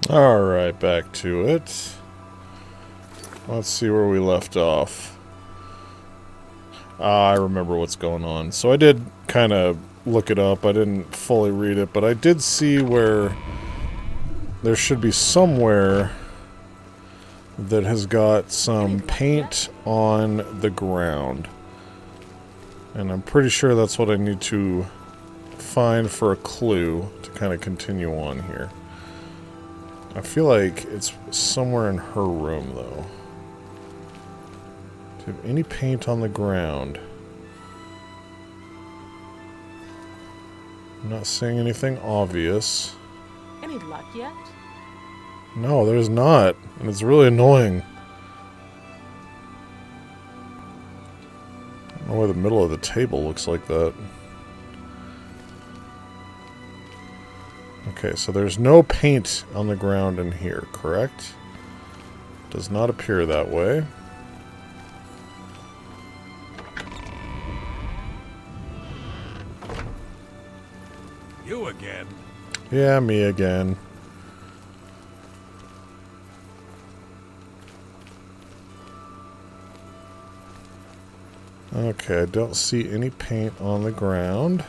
Alright, back to it. Let's see where we left off. I remember what's going on. So I did kind of look it up. I didn't fully read it, but I did see where there should be somewhere that has got some paint on the ground. And I'm pretty sure that's what I need to find for a clue to kind of continue on here. I feel like it's somewhere in her room, though. Do you have any paint on the ground? I'm not seeing anything obvious. Any luck yet? No, there's not. And it's really annoying. I don't know why the middle of the table looks like that. Okay, so there's no paint on the ground in here, correct? Does not appear that way. You again? Yeah, me again. Okay, I don't see any paint on the ground.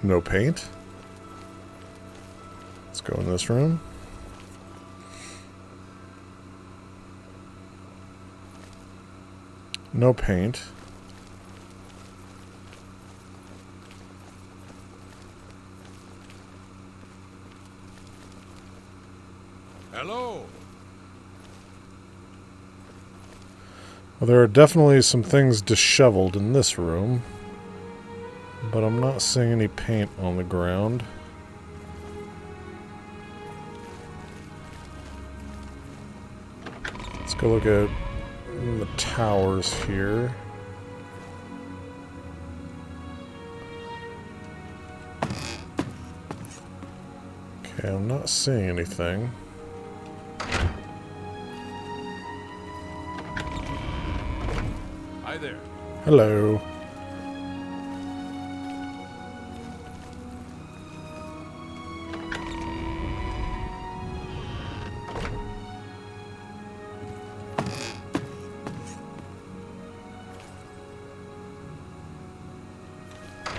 No paint. Let's go in this room. No paint. Hello. Well, there are definitely some things disheveled in this room, but I'm not seeing any paint on the ground. Let's go look at the towers here. Okay, I'm not seeing anything. Hi there. Hello.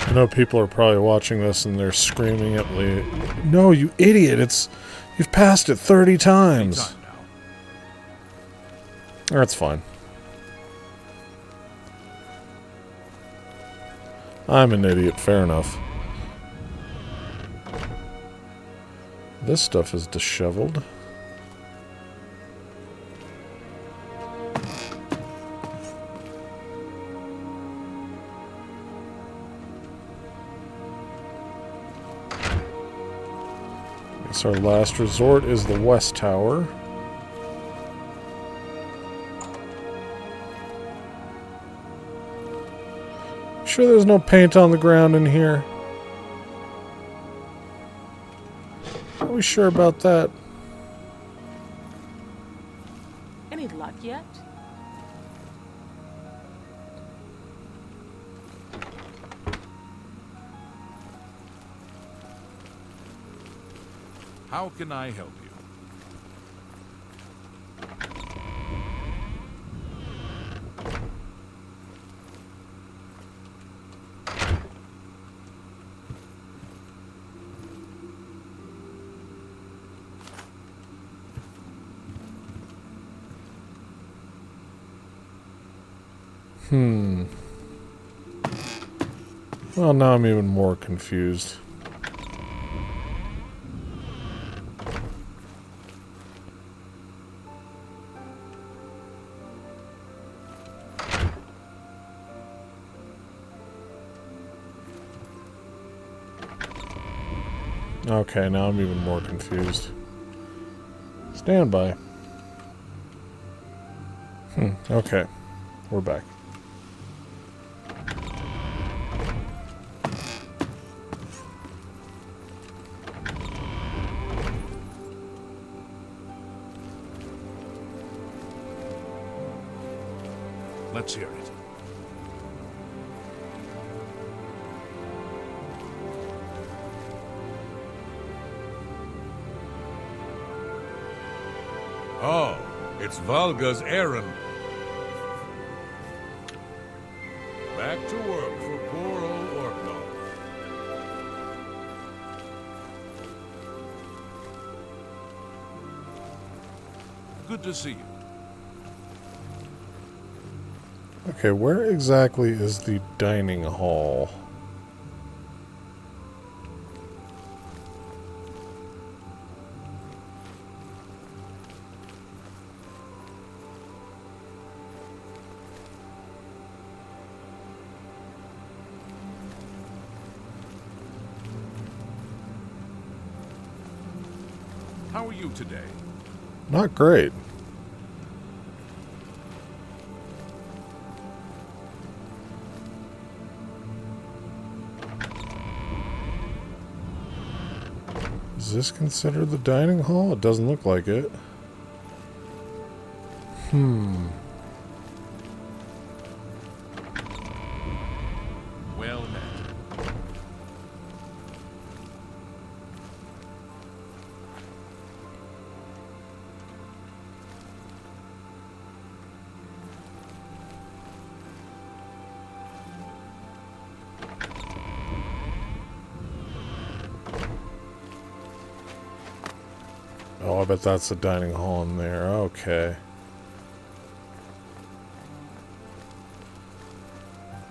I know people are probably watching this and they're screaming at me, "No, you idiot! You've passed it 30 times." Anytime now. That's fine. I'm an idiot, fair enough. This stuff is disheveled. Guess our last resort is the West Tower. Sure there's no paint on the ground in here? Are we sure about that? Any luck yet? How can I help you? Well, now I'm even more confused. Okay, now I'm even more confused. Stand by. Okay. We're back. Let's hear it. Oh, it's Valga's errand. Back to work for poor old Orko. Good to see you. Okay, where exactly is the dining hall? How are you today? Not great. Is this considered the dining hall? It doesn't look like it. Well met. Oh, I bet that's the dining hall in there. Okay.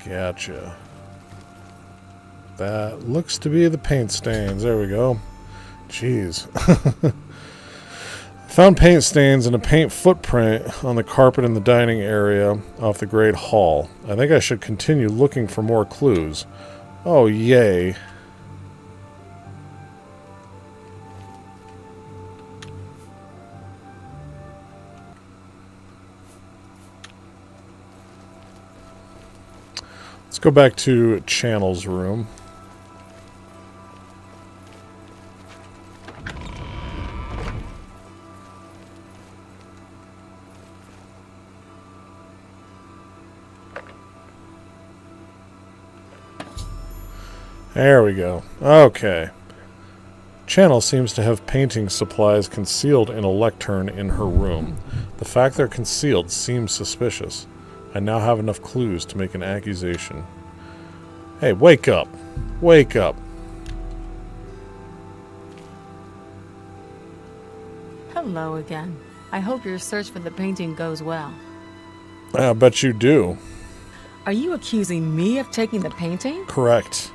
Gotcha. That looks to be the paint stains. There we go. Jeez. Found paint stains and a paint footprint on the carpet in the dining area off the Great Hall. I think I should continue looking for more clues. Oh, yay. Let's go back to Channel's room. There we go. Okay. Channel seems to have painting supplies concealed in a lectern in her room. The fact they're concealed seems suspicious. I now have enough clues to make an accusation. Hey, wake up. Wake up. Hello again. I hope your search for the painting goes well. I bet you do. Are you accusing me of taking the painting? Correct.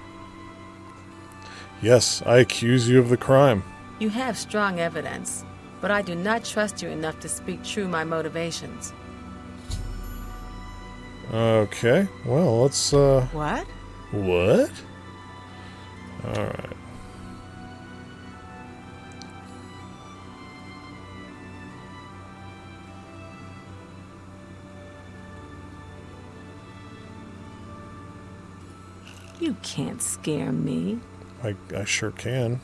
Yes, I accuse you of the crime. You have strong evidence, but I do not trust you enough to speak true my motivations. Okay, well, let's, What? What? Alright. You can't scare me. I sure can.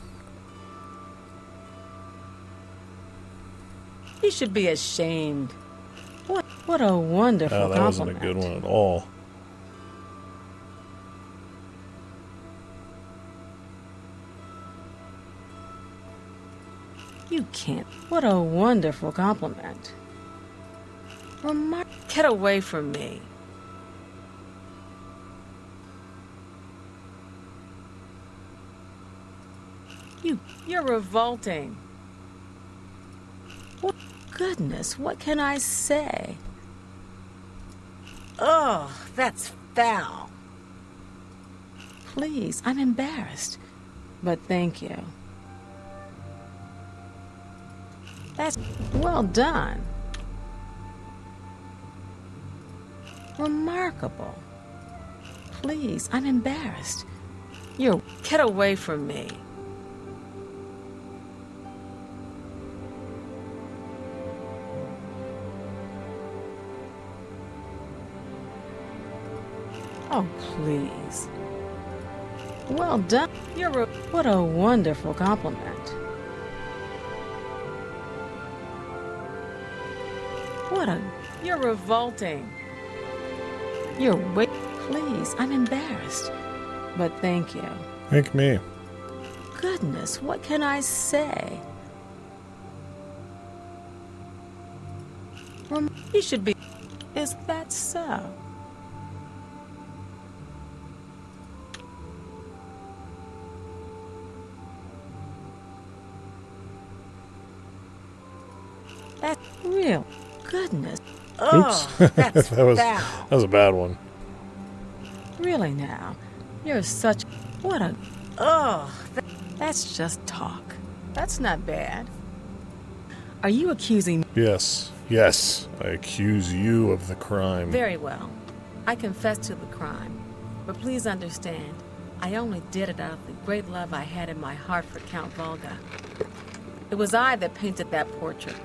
You should be ashamed. What a wonderful Oh, that compliment. wasn't a good one at all. You can't. What a wonderful compliment. Get away from me. You're revolting. What goodness, what can I say? Ugh, that's foul. Please, I'm embarrassed. But thank you. That's well done. Remarkable. Please, I'm embarrassed. Get away from me. Oh, please. Well done. What a wonderful compliment. You're revolting. You're wait. Please, I'm embarrassed. But thank you. Thank me. Goodness, what can I say? You should be. Is that so? That's real. Goodness. Oh, that's that was foul. that was a bad one. Really now? You're such... What a... Oh, that's just talk. That's not bad. Are you accusing... Yes. Yes. I accuse you of the crime. Very well. I confess to the crime. But please understand, I only did it out of the great love I had in my heart for Count Volga. It was I that painted that portrait.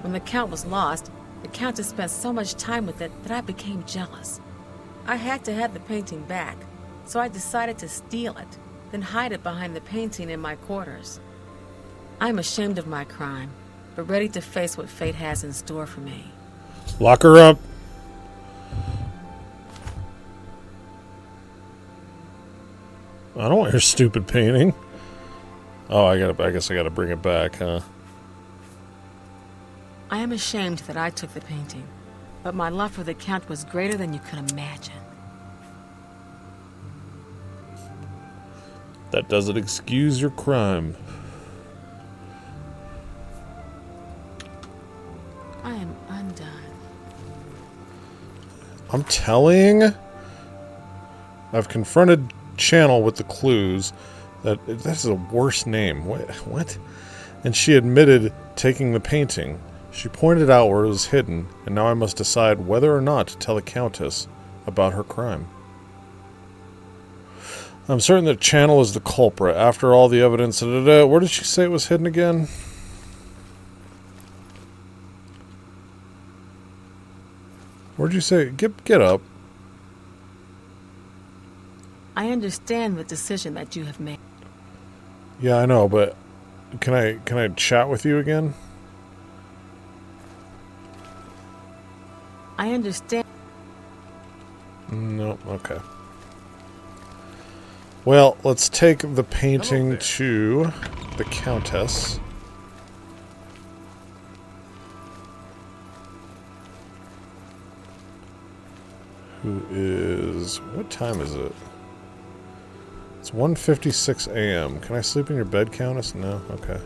When the Count was lost, the Countess spent so much time with it that I became jealous. I had to have the painting back, so I decided to steal it, then hide it behind the painting in my quarters. I'm ashamed of my crime, but ready to face what fate has in store for me. Lock her up. I don't want your stupid painting. Oh, I guess I gotta bring it back, huh? I am ashamed that I took the painting, but my love for the Count was greater than you could imagine. That doesn't excuse your crime. I am undone. I'm telling. I've confronted Channel with the clues. That's a worse name. What? And she admitted taking the painting. She pointed out where it was hidden, and now I must decide whether or not to tell the Countess about her crime. I'm certain that Channel is the culprit. After all the evidence... Where did she say it was hidden again? Where'd you say... Get up. I understand the decision that you have made. Yeah, I know, but... Can I chat with you again? I understand. No, okay. Well, let's take the painting to the Countess. Who is... What time is it? It's 1:56 a.m. Can I sleep in your bed, Countess? No? Okay.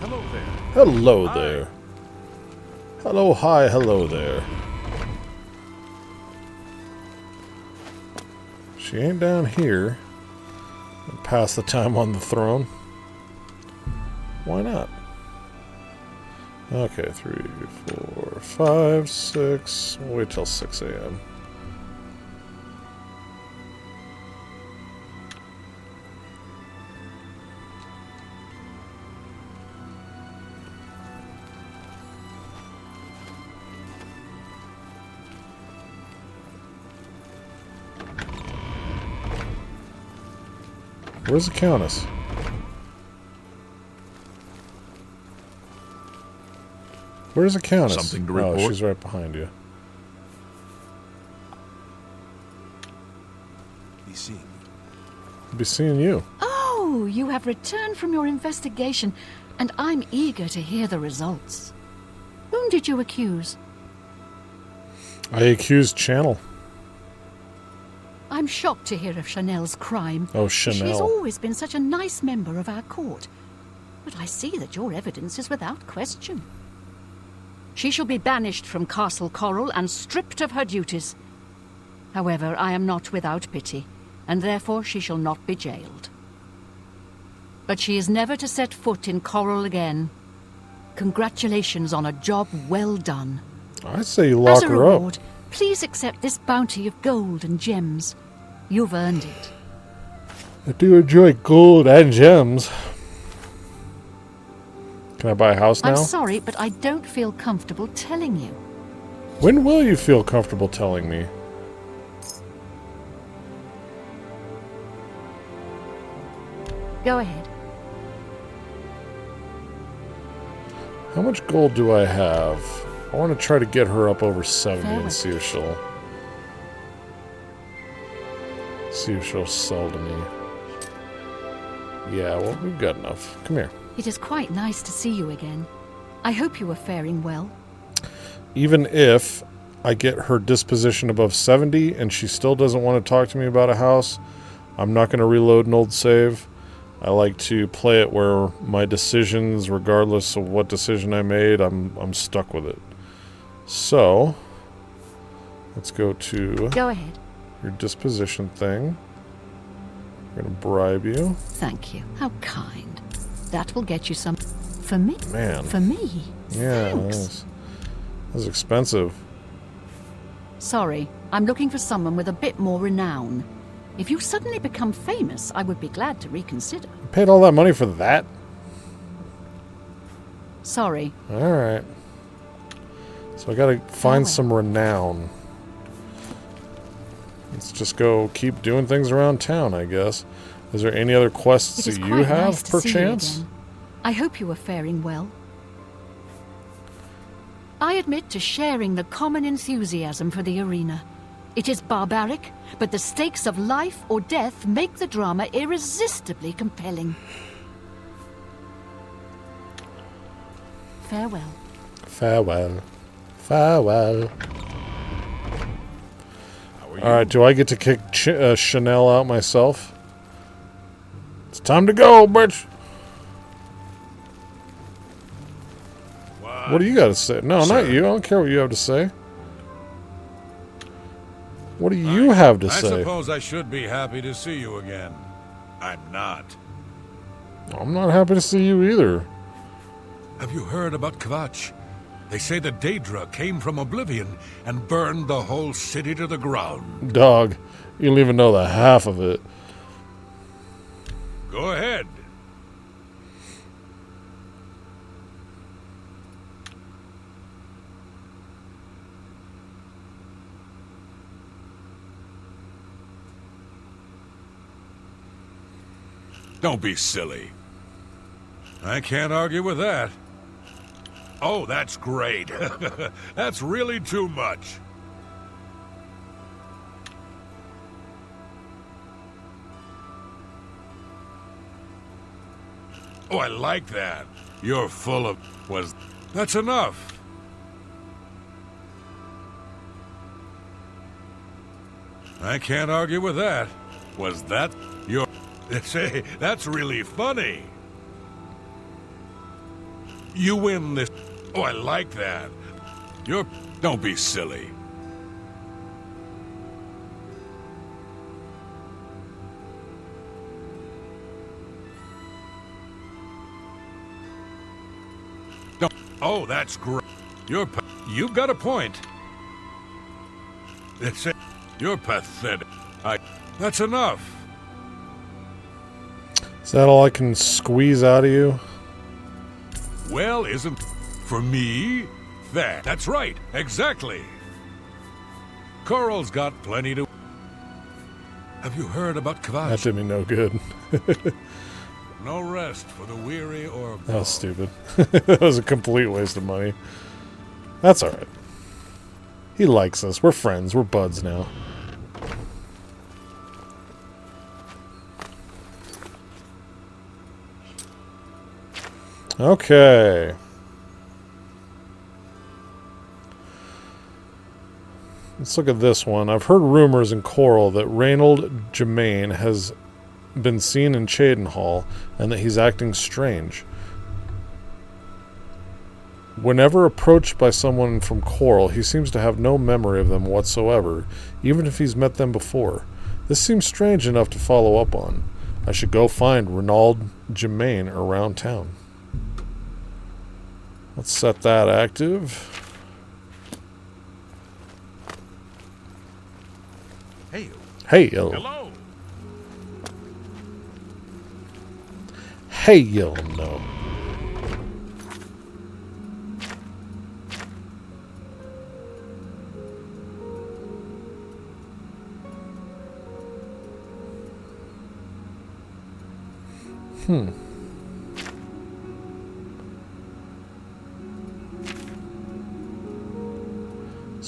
Hello there. Hello Hi. there. Hello, hi, hello there. She ain't down here. Pass the time on the throne. Why not? Okay, 3, 4, 5, 6. We'll wait till 6 a.m. Where's the Countess? Where's the Countess? Something to report? Oh, she's right behind you. Be seeing you. I'll be seeing you. Oh, you have returned from your investigation, and I'm eager to hear the results. Whom did you accuse? I accused Channel. I'm shocked to hear of Chanel's crime. Oh, She's Chanel. always been such a nice member of our court. But I see that your evidence is without question. She shall be banished from Castle Coral and stripped of her duties. However, I am not without pity, and therefore she shall not be jailed. But she is never to set foot in Coral again. Congratulations on a job well done. I say you lock As a her reward, up. please accept this bounty of gold and gems. You've earned it. I do enjoy gold and gems. Can I buy a house now? I'm sorry, but I don't feel comfortable telling you. When will you feel comfortable telling me? Go ahead. How much gold do I have? I want to try to get her up over 70 and see if she'll sell to me. Yeah, well, we've got enough. Come here. It is quite nice to see you again. I hope you are faring well. Even if I get her disposition above 70 and she still doesn't want to talk to me about a house, I'm not going to reload an old save. I like to play it where my decisions, regardless of what decision I made, I'm stuck with it. So, let's go to Go ahead. your disposition thing. I'm going to bribe you. Thank you. How kind. That will get you some... For me? Man. For me? Yeah, Thanks. that was expensive. Sorry, I'm looking for someone with a bit more renown. If you suddenly become famous, I would be glad to reconsider. You paid all that money for that? Sorry. Alright. So I gotta find some renown. Let's just go keep doing things around town, I guess. Is there any other quests that you have, perchance? I hope you are faring well. I admit to sharing the common enthusiasm for the arena. It is barbaric, but the stakes of life or death make the drama irresistibly compelling. Farewell. Farewell. Farewell. Alright, do I get to kick Chanel out myself? It's time to go, bitch! What do you got to say? No, not you. I don't care what you have to say. What do you have to say? I suppose I should be happy to see you again. I'm not. I'm not happy to see you either. Have you heard about Kvatch? They say the Daedra came from Oblivion and burned the whole city to the ground. Dog, you don't even know the half of it. Go ahead. Don't be silly. I can't argue with that. Oh, that's great. That's really too much. Oh, I like that. You're full of... That's enough. I can't argue with that. Was that your... Say, that's really funny. You win this... Oh, I like that. You're... Don't be silly. Don't... Oh, that's great. You've got a point. You're pathetic. That's enough. Is that all I can squeeze out of you? Well, isn't... For me? That's right. Exactly. Coral's got plenty to... Have you heard about Kvatch? That did me no good. No rest for the weary or... That was stupid. That was a complete waste of money. That's alright. He likes us. We're friends. We're buds now. Okay. Let's look at this one. I've heard rumors in Coral that Reynold Germain has been seen in Cheydinhall and that he's acting strange. Whenever approached by someone from Coral, he seems to have no memory of them whatsoever, even if he's met them before. This seems strange enough to follow up on. I should go find Reynold Germain around town. Let's set that active. Hey. Hey, yo. Hello. Hey, yo, no.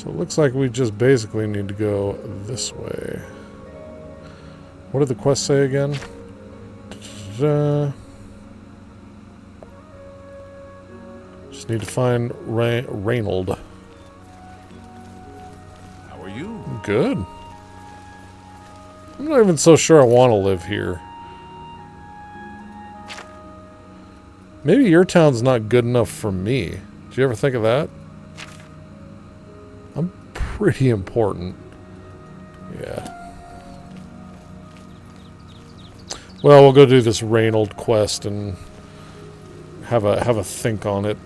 So it looks like we just basically need to go this way. What did the quest say again? Just need to find Reynold. How are you? Good. I'm not even so sure I want to live here. Maybe your town's not good enough for me. Did you ever think of that? I'm pretty important. Yeah. Well, we'll go do this Reynold quest and have a think on it.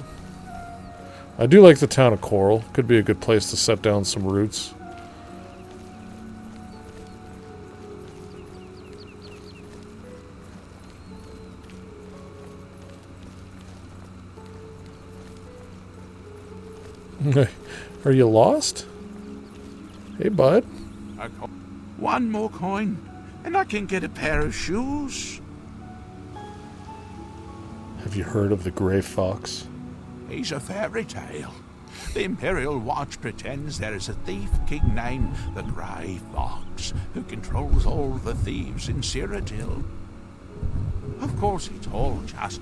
I do like the town of Coral. Could be a good place to set down some roots. Are you lost? Hey, bud. One more coin, and I can get a pair of shoes. Have you heard of the Grey Fox? He's a fairy tale. The Imperial Watch pretends there is a thief king named the Grey Fox who controls all the thieves in Cyrodiil. Of course, it's all just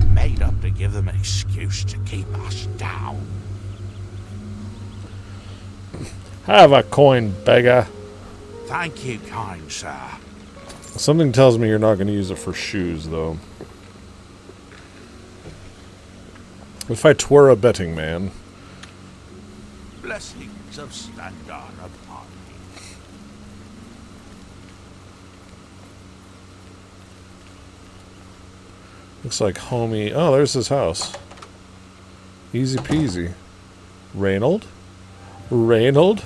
made up to give them an excuse to keep us down. Have a coin, beggar. Thank you, kind sir. Something tells me you're not going to use it for shoes, though. If I were a betting man. Blessings of Slandar upon me. Looks like homie... Oh, there's his house. Easy peasy. Reynold? Reynold?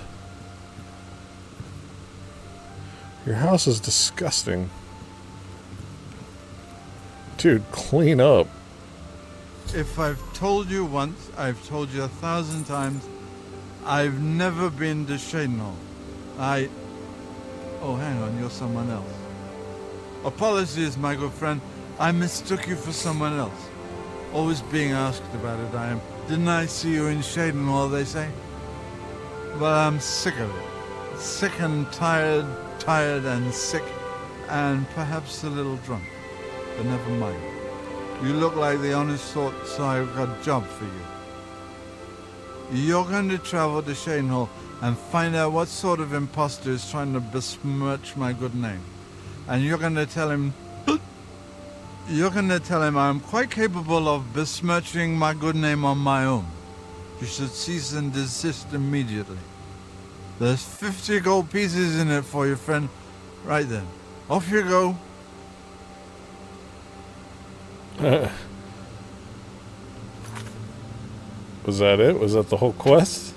Your house is disgusting. Dude, clean up. If I've told you once, I've told you 1,000 times, I've never been to Shadenhall. Oh, hang on, you're someone else. Apologies, my good friend. I mistook you for someone else. Always being asked about it, I am. Didn't I see you in Shadenhall, they say? Well, I'm sick of it. Sick and tired and sick, and perhaps a little drunk. But never mind. You look like the honest sort, so I've got a job for you. You're going to travel to Shadenhall and find out what sort of imposter is trying to besmirch my good name. And you're going to tell him... You're going to tell him I'm quite capable of besmirching my good name on my own. You should cease and desist immediately. There's 50 gold pieces in it for you, friend. Right then. Off you go. Was that it? Was that the whole quest?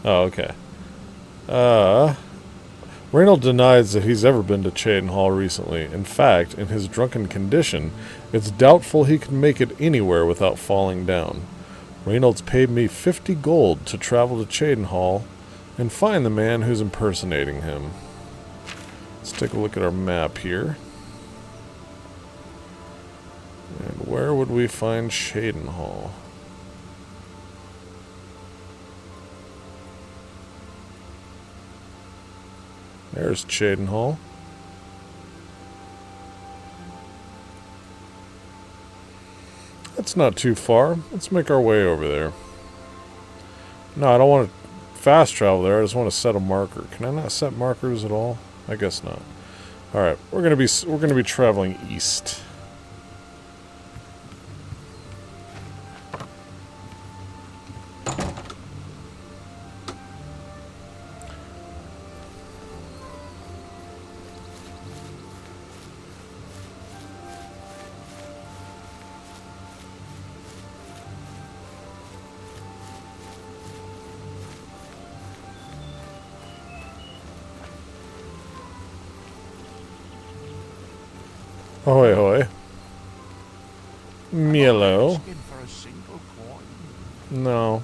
Oh, okay. Reynold denies that he's ever been to Cheydinhal recently. In fact, in his drunken condition, it's doubtful he can make it anywhere without falling down. Reynold's paid me 50 gold to travel to Cheydinhal and find the man who's impersonating him. Let's take a look at our map here. And where would we find Cheydinhal? There's Cheydinhal. That's not too far. Let's make our way over there. No, I don't want to fast travel there. I just want to set a marker. Can I not set markers at all? I guess not. All right, we're gonna be traveling east. Ahoy, hoy. Mielo. Asking for a single coin. No.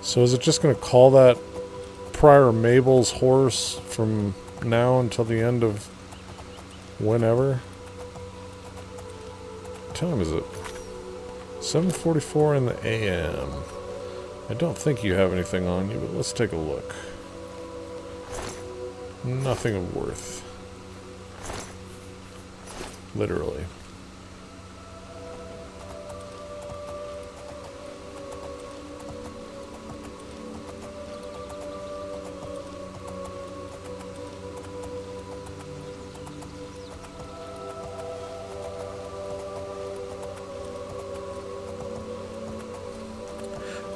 So is it just going to call that Prior Mabel's horse from now until the end of whenever. What time is it? 7:44 in the AM. I don't think you have anything on you, but let's take a look. Nothing of worth. Literally.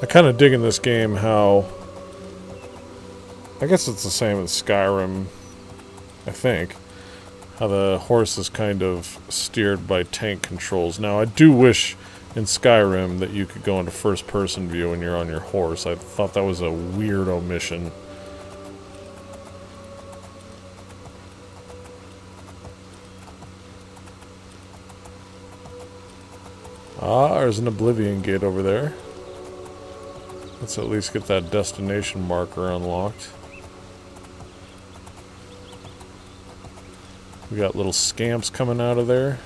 I kind of dig in this game how, I guess it's the same as Skyrim, I think, how the horse is kind of steered by tank controls. Now, I do wish in Skyrim that you could go into first-person view when you're on your horse. I thought that was a weird omission. Ah, there's an Oblivion gate over there. Let's at least get that destination marker unlocked. We got little scamps coming out of there.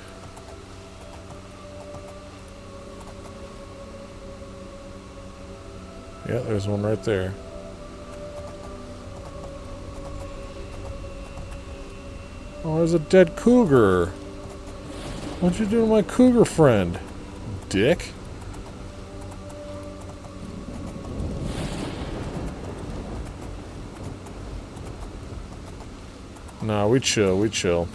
Yeah, there's one right there. Oh, there's a dead cougar. What'd you do to my cougar friend, dick? Nah, we chill, we chill.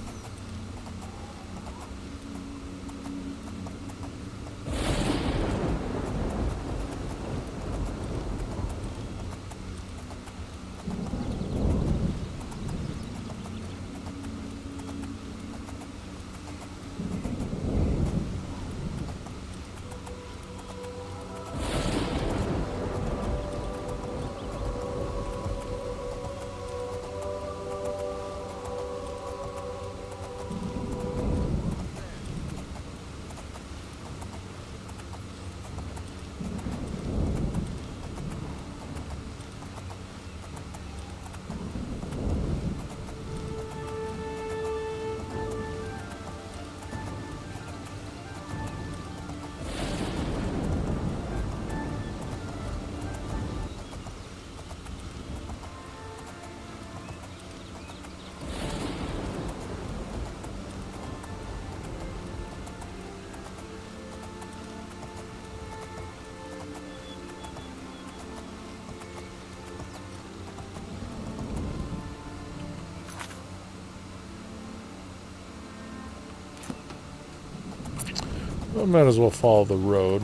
I might as well follow the road.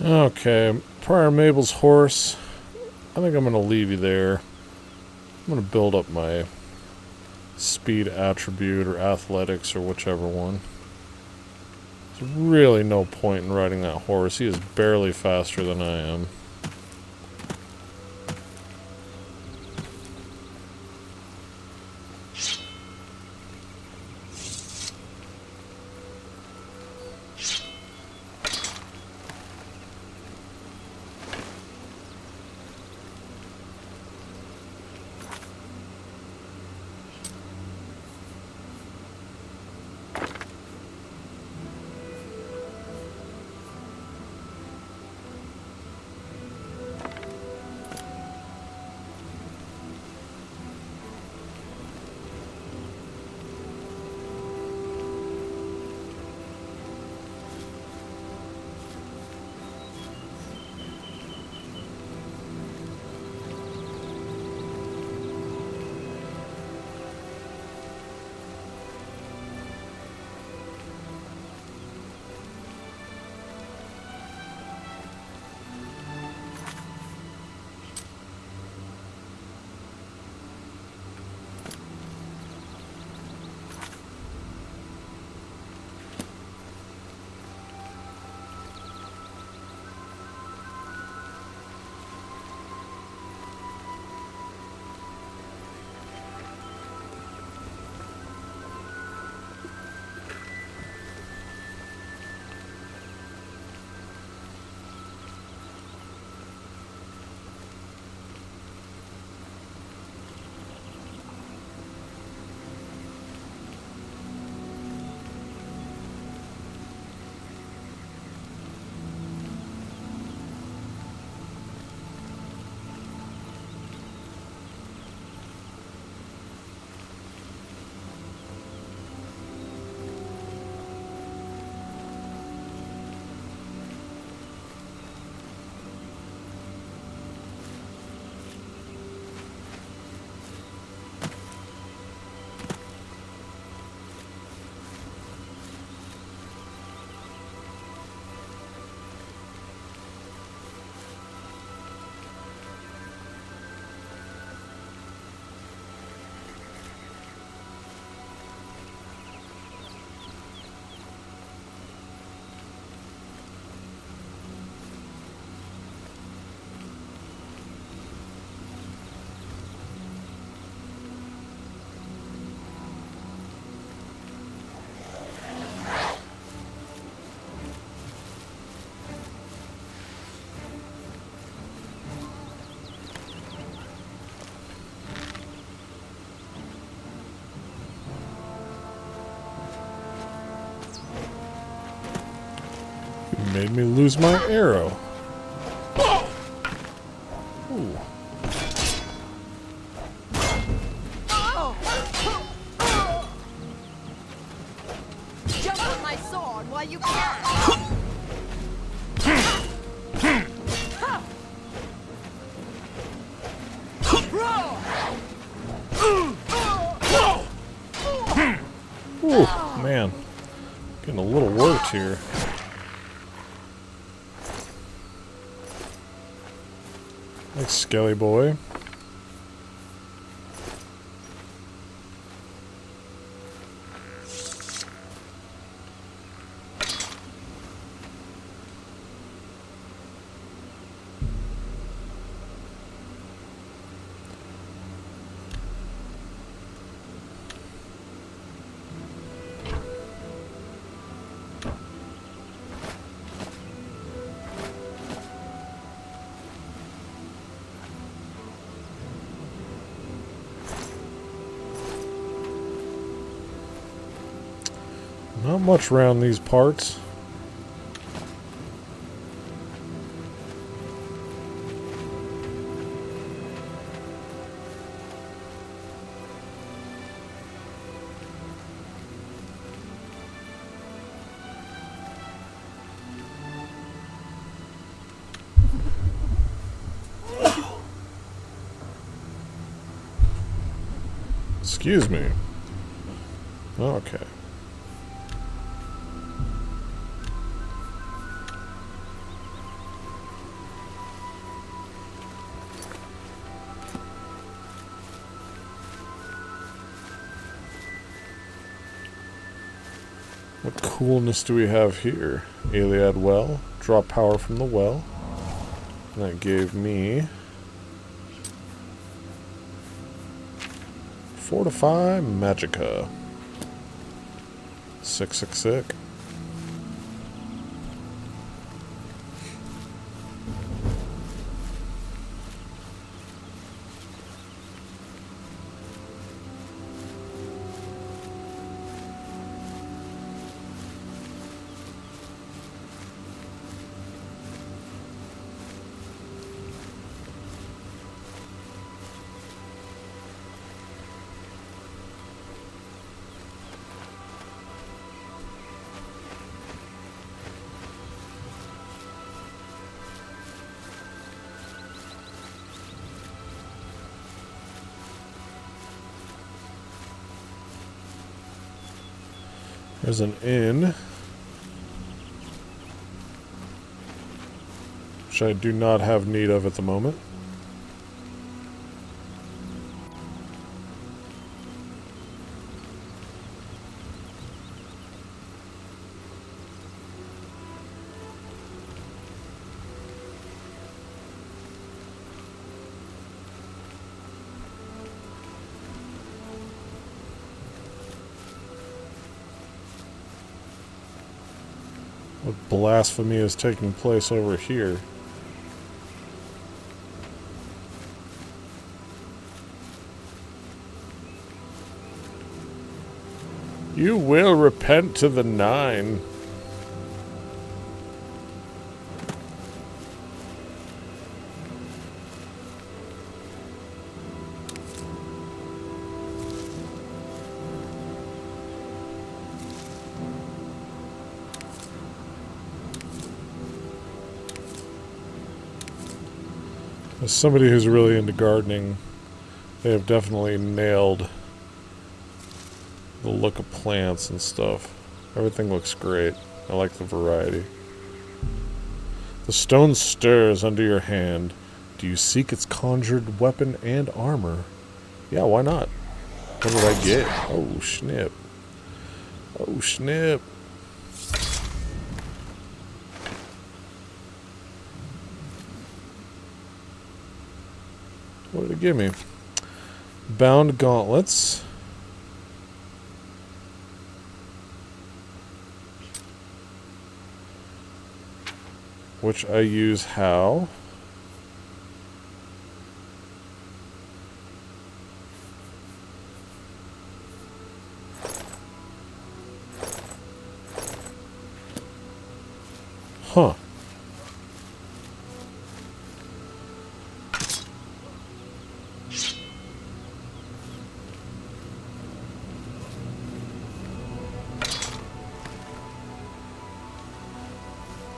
Okay, Prior Mabel's horse. I think I'm going to leave you there. I'm going to build up my speed attribute or athletics or whichever one. There's really no point in riding that horse. He is barely faster than I am. made me lose my arrow. Ooh. Jump on my sword while you can. Ooh, man. Getting a little worked here. Thanks, Skelly boy. Not much around these parts. Excuse me. Okay. What coolness do we have here? Iliad Well. Draw power from the well. And that gave me... Fortify Magica. Sick. There's an inn, which I do not have need of at the moment. What blasphemy is taking place over here? You will repent to the 9. As somebody who's really into gardening, they have definitely nailed the look of plants and stuff. Everything looks great. I like the variety. The stone stirs under your hand. Do you seek its conjured weapon and armor? Yeah, why not? What did I get? Oh, snip. Oh, snip. What did it give me? Bound gauntlets. Which I use how? Huh.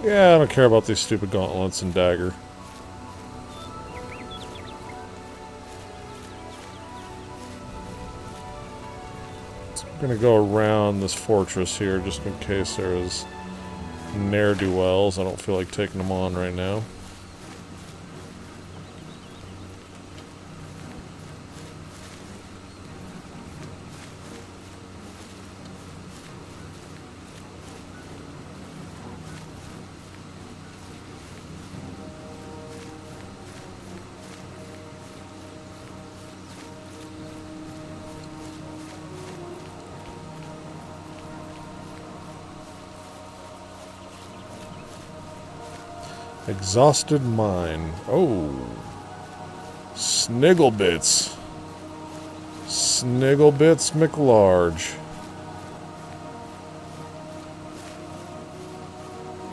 Yeah, I don't care about these stupid gauntlets and dagger. So I'm gonna go around this fortress here just in case there is ne'er-do-wells. I don't feel like taking them on right now. Exhausted mine. Oh. Snigglebits. Snigglebits McLarge.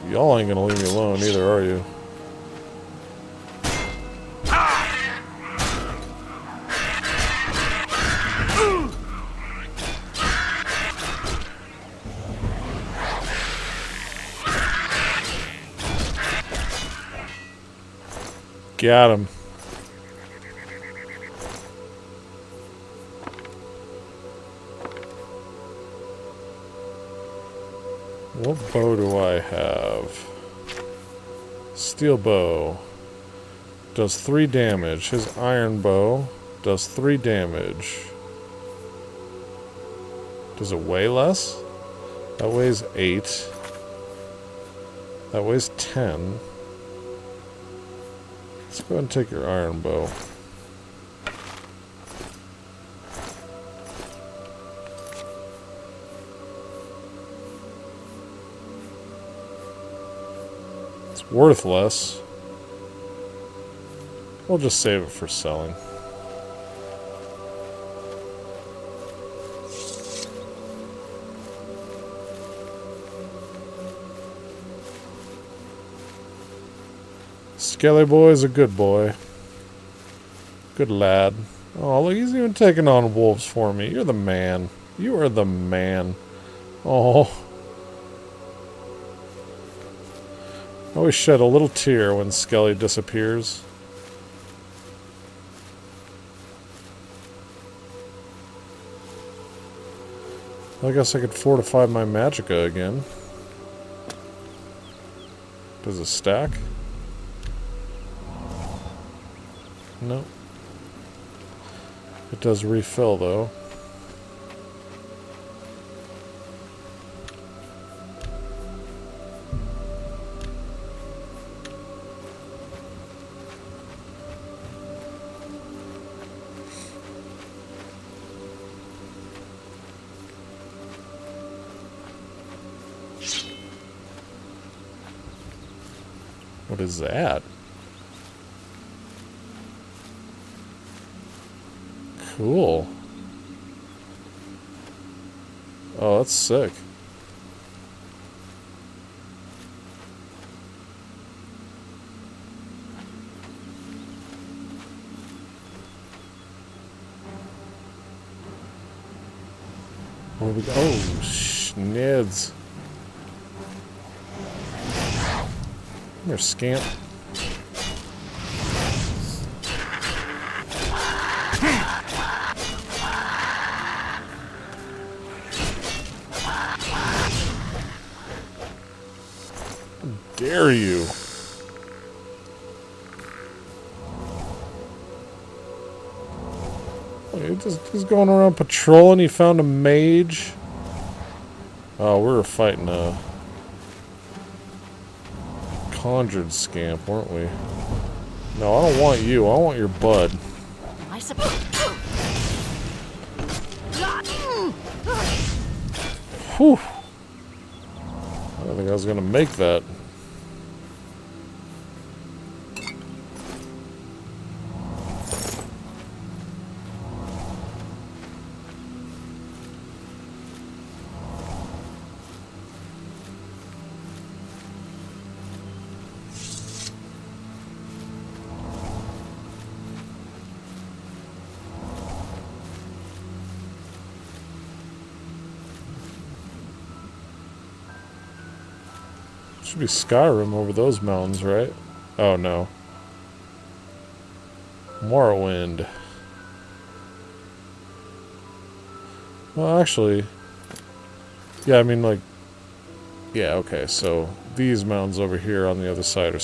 Y'all ain't gonna leave me alone either, are you? Got him. What bow do I have? Steel bow. Does 3 damage. His iron bow does 3 damage. Does it weigh less? That weighs 8. That weighs 10. Let's go ahead and take your iron bow. It's worth less. We'll just save it for selling. Skelly boy's a good boy. Good lad. Oh, look, he's even taking on wolves for me. You're the man. You are the man. Oh. I always shed a little tear when Skelly disappears. I guess I could fortify my magicka again. Does it stack? No. It does refill, though. What is that? Cool. Oh, that's sick. Where we go? Oh, schnids. Come here, scamp. Dare you? He's going around patrolling. He found a mage. Oh, we were fighting a conjured scamp, weren't we? No, I don't want you. I want your bud. I suppose. Whew. I don't think I was gonna make that. Should be Skyrim over those mountains, right? Oh, no. Morrowind. Well, actually... Yeah, I mean, like... Yeah, okay, so these mountains over here on the other side are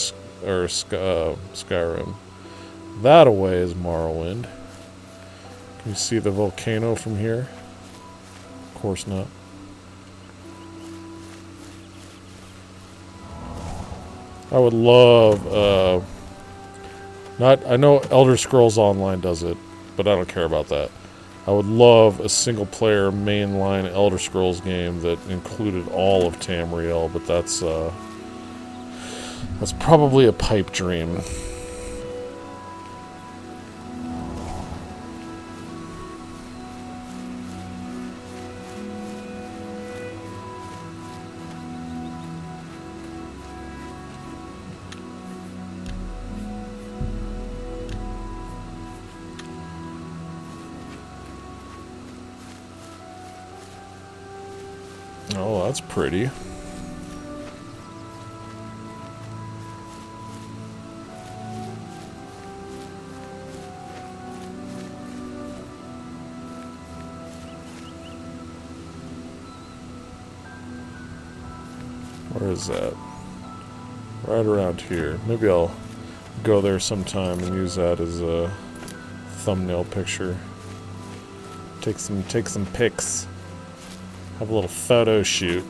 Skyrim. That away is Morrowind. Can you see the volcano from here? Of course not. I would love, I know Elder Scrolls Online does it, but I don't care about that. I would love a single-player mainline Elder Scrolls game that included all of Tamriel, but that's probably a pipe dream. Oh, that's pretty. Where is that? Right around here. Maybe I'll go there sometime and use that as a thumbnail picture. Take some pics. Have a little photo shoot.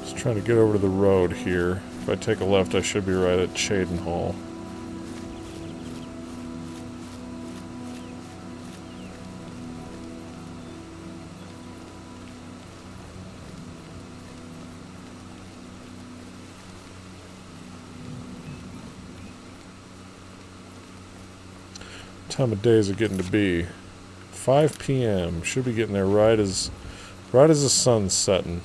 Just trying to get over to the road here. If I take a left, I should be right at Cheydinhal. Time of day is it getting to be? 5 p.m. Should be getting there right as the sun's setting.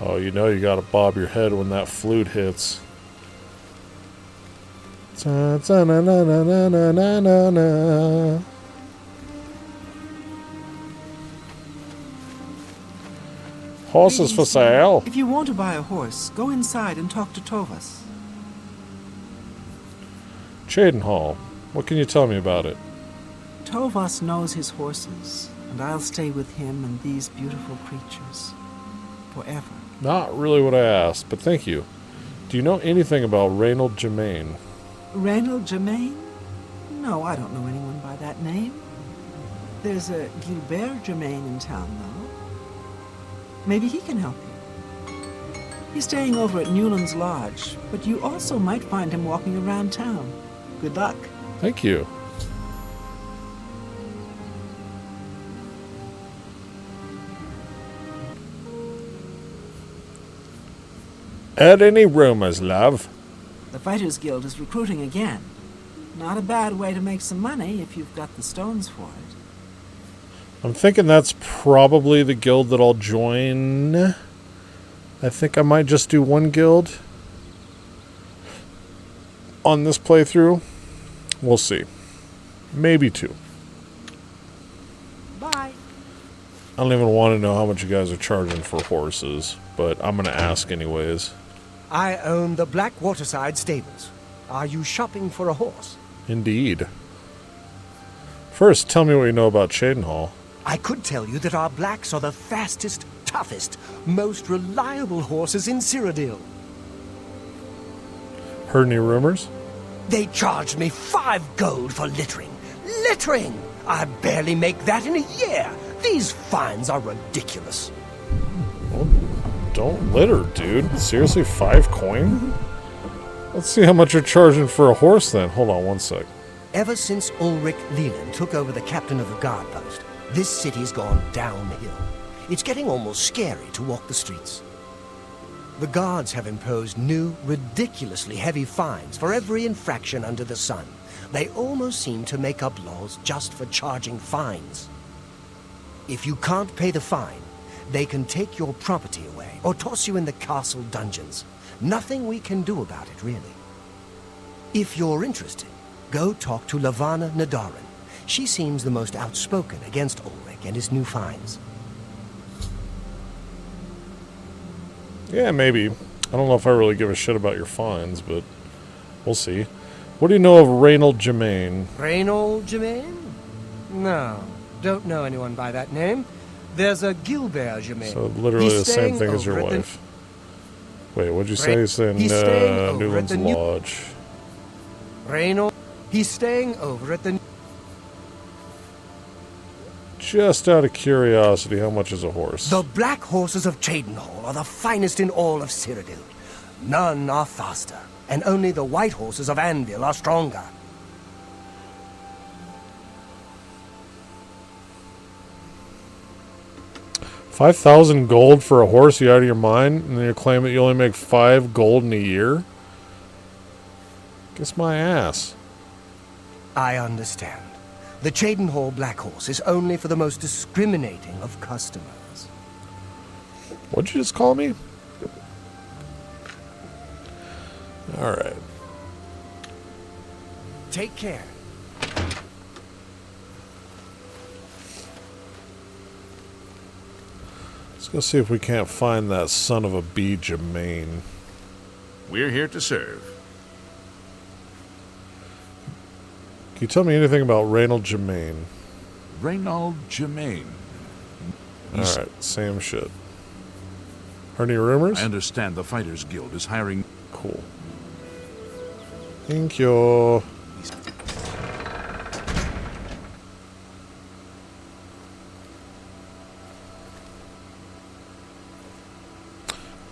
Oh, you know you gotta bob your head when that flute hits. Horses for sale. If you want to buy a horse, go inside and talk to Tovas. Cheydinhal, what can you tell me about it? Tovas knows his horses, and I'll stay with him and these beautiful creatures forever. Not really what I asked, but thank you. Do you know anything about Reynold Germain? Reynold Germain? No, I don't know anyone by that name. There's a Gilbert Germain in town, though. Maybe he can help you. He's staying over at Newland's Lodge, but you also might find him walking around town. Good luck. Thank you. Heard any rumors, love? The Fighters Guild is recruiting again. Not a bad way to make some money if you've got the stones for it. I'm thinking that's probably the guild that I'll join. I think I might just do one guild on this playthrough. We'll see. Maybe two. Bye. I don't even want to know how much you guys are charging for horses, but I'm going to ask anyways. I own the Black Waterside Stables. Are you shopping for a horse? Indeed. First, tell me what you know about Cheydinhal. I could tell you that our blacks are the fastest, toughest, most reliable horses in Cyrodiil. Heard any rumors? They charged me 5 gold for littering. Littering! I barely make that in a year. These fines are ridiculous. Don't litter, dude. Seriously, 5 coin? Let's see how much you're charging for a horse then. Hold on one sec. Ever since Ulrich Leland took over the captain of the guard post, this city's gone downhill. It's getting almost scary to walk the streets. The guards have imposed new, ridiculously heavy fines for every infraction under the sun. They almost seem to make up laws just for charging fines. If you can't pay the fine, they can take your property away or toss you in the castle dungeons. Nothing we can do about it, really. If you're interested, go talk to Lavana Nadarin. She seems the most outspoken against Ulrich and his new fines. Yeah, maybe. I don't know if I really give a shit about your fines, but we'll see. What do you know of Reynold Germain? Reynold Germain? No, don't know anyone by that name. There's a Gilbert Germain. So literally the same thing as your wife. Wait, what'd you say? He's in Newland's Lodge. Reynold, he's staying over at the... Just out of curiosity, how much is a horse? The black horses of Cheydinhal are the finest in all of Cyrodiil. None are faster, and only the white horses of Anvil are stronger. $5,000 gold for a horse? You out of your mind? And then you claim that you only make 5 gold in a year? Kiss my ass. I understand. The Cheydinhal Black Horse is only for the most discriminating of customers. What'd you just call me? Alright. Take care. Let's go see if we can't find that son of a bee Germain. We're here to serve. Can you tell me anything about Reynold Germain? Reynold Germain. Alright, same shit. Heard any rumors? I understand the Fighters Guild is hiring... Cool. Thank you.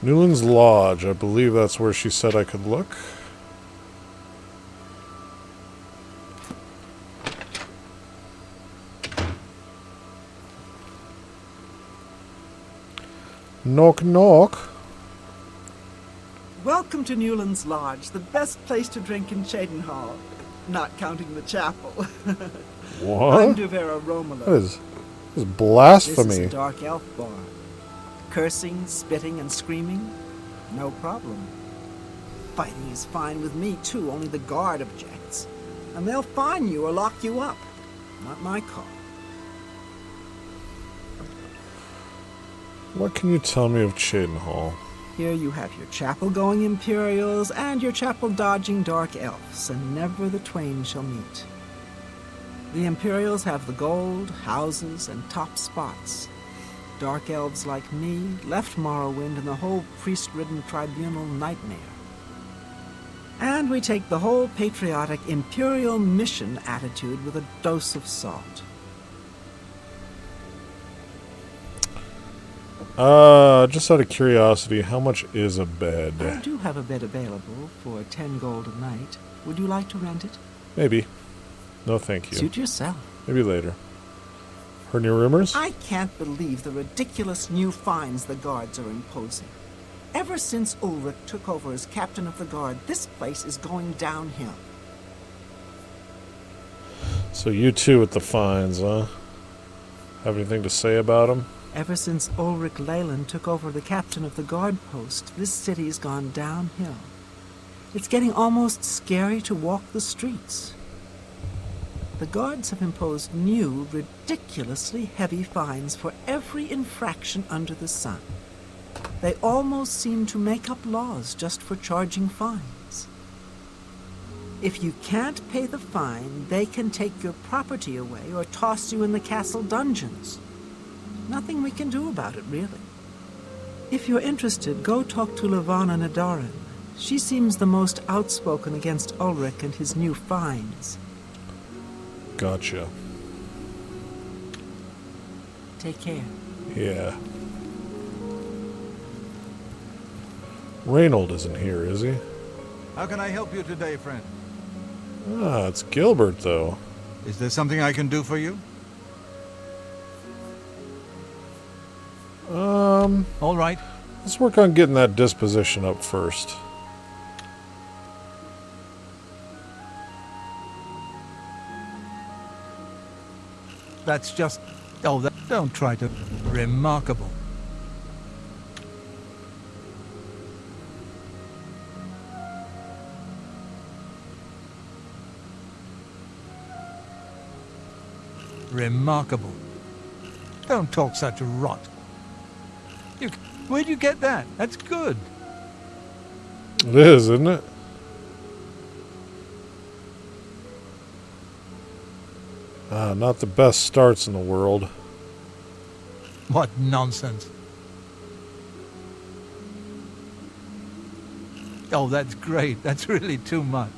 Newland's Lodge. I believe that's where she said I could look. Knock, knock. Welcome to Newland's Lodge, the best place to drink in Cheydinhal. Not counting the chapel. What? I'm Duvera Romolo. That is blasphemy. This is a dark elf bar. Cursing, spitting, and screaming? No problem. Fighting is fine with me, too, only the guard objects. And they'll fine you or lock you up. Not my call. What can you tell me of Cheydinhal? Here you have your chapel-going Imperials and your chapel-dodging Dark Elves, and never the twain shall meet. The Imperials have the gold, houses, and top spots. Dark Elves like me left Morrowind and the whole priest-ridden tribunal nightmare. And we take the whole patriotic Imperial mission attitude with a dose of salt. Just out of curiosity, how much is a bed? I do have a bed available for 10 gold a night. Would you like to rent it? Maybe. No, thank you. Suit yourself. Maybe later. Heard any rumors? I can't believe the ridiculous new fines the guards are imposing. Ever since Ulrich took over as captain of the guard, this place is going downhill. So you too with the fines, huh? Have anything to say about them? Ever since Ulrich Leyland took over the captain of the guard post, this city's gone downhill. It's getting almost scary to walk the streets. The guards have imposed new, ridiculously heavy fines for every infraction under the sun. They almost seem to make up laws just for charging fines. If you can't pay the fine, they can take your property away or toss you in the castle dungeons. Nothing we can do about it, really. If you're interested, go talk to Lavana Nadarin. She seems the most outspoken against Ulrich and his new fines. Gotcha. Take care. Yeah. Reynold isn't here, is he? How can I help you today, friend? Ah, it's Gilbert, though. Is there something I can do for you? All right. Let's work on getting that disposition up first. That's just... Oh, don't try to... Remarkable. Remarkable. Don't talk such rot. Where'd you get that? That's good. It is, isn't it? Not the best starts in the world. What nonsense. Oh, that's great. That's really too much.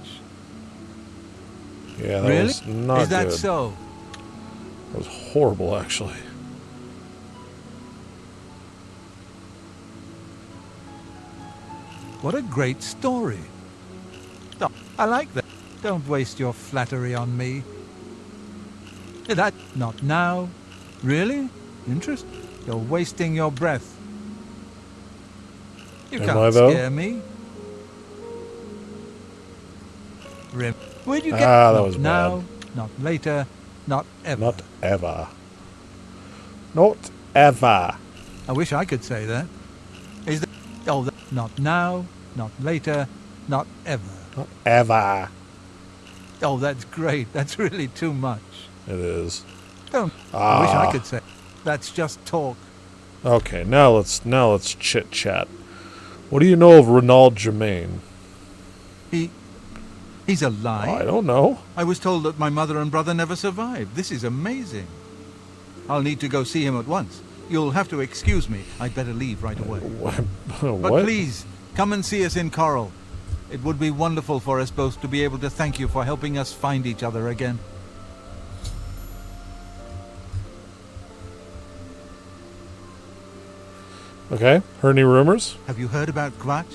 Yeah, that Really? was not Is that good. so? That was horrible, actually. What a great story. Oh, I like that. Don't waste your flattery on me. That, not now. Really? Interest? You're wasting your breath. You Am can't I, though? scare me. Where'd you get That not was now, bad. not later, not ever. Not ever. Not ever. I wish I could say that. Is that... Oh, not now, not later, not ever. Not ever. Oh, that's great. That's really too much. It is. Don't. I wish I could say. That's just talk. Okay, now let's chit chat. What do you know of Renaud Germain? He's alive. I don't know. I was told that my mother and brother never survived. This is amazing. I'll need to go see him at once. You'll have to excuse me. I'd better leave right away. What? But please, come and see us in Coral. It would be wonderful for us both to be able to thank you for helping us find each other again. Okay, heard any rumors? Have you heard about Gwat?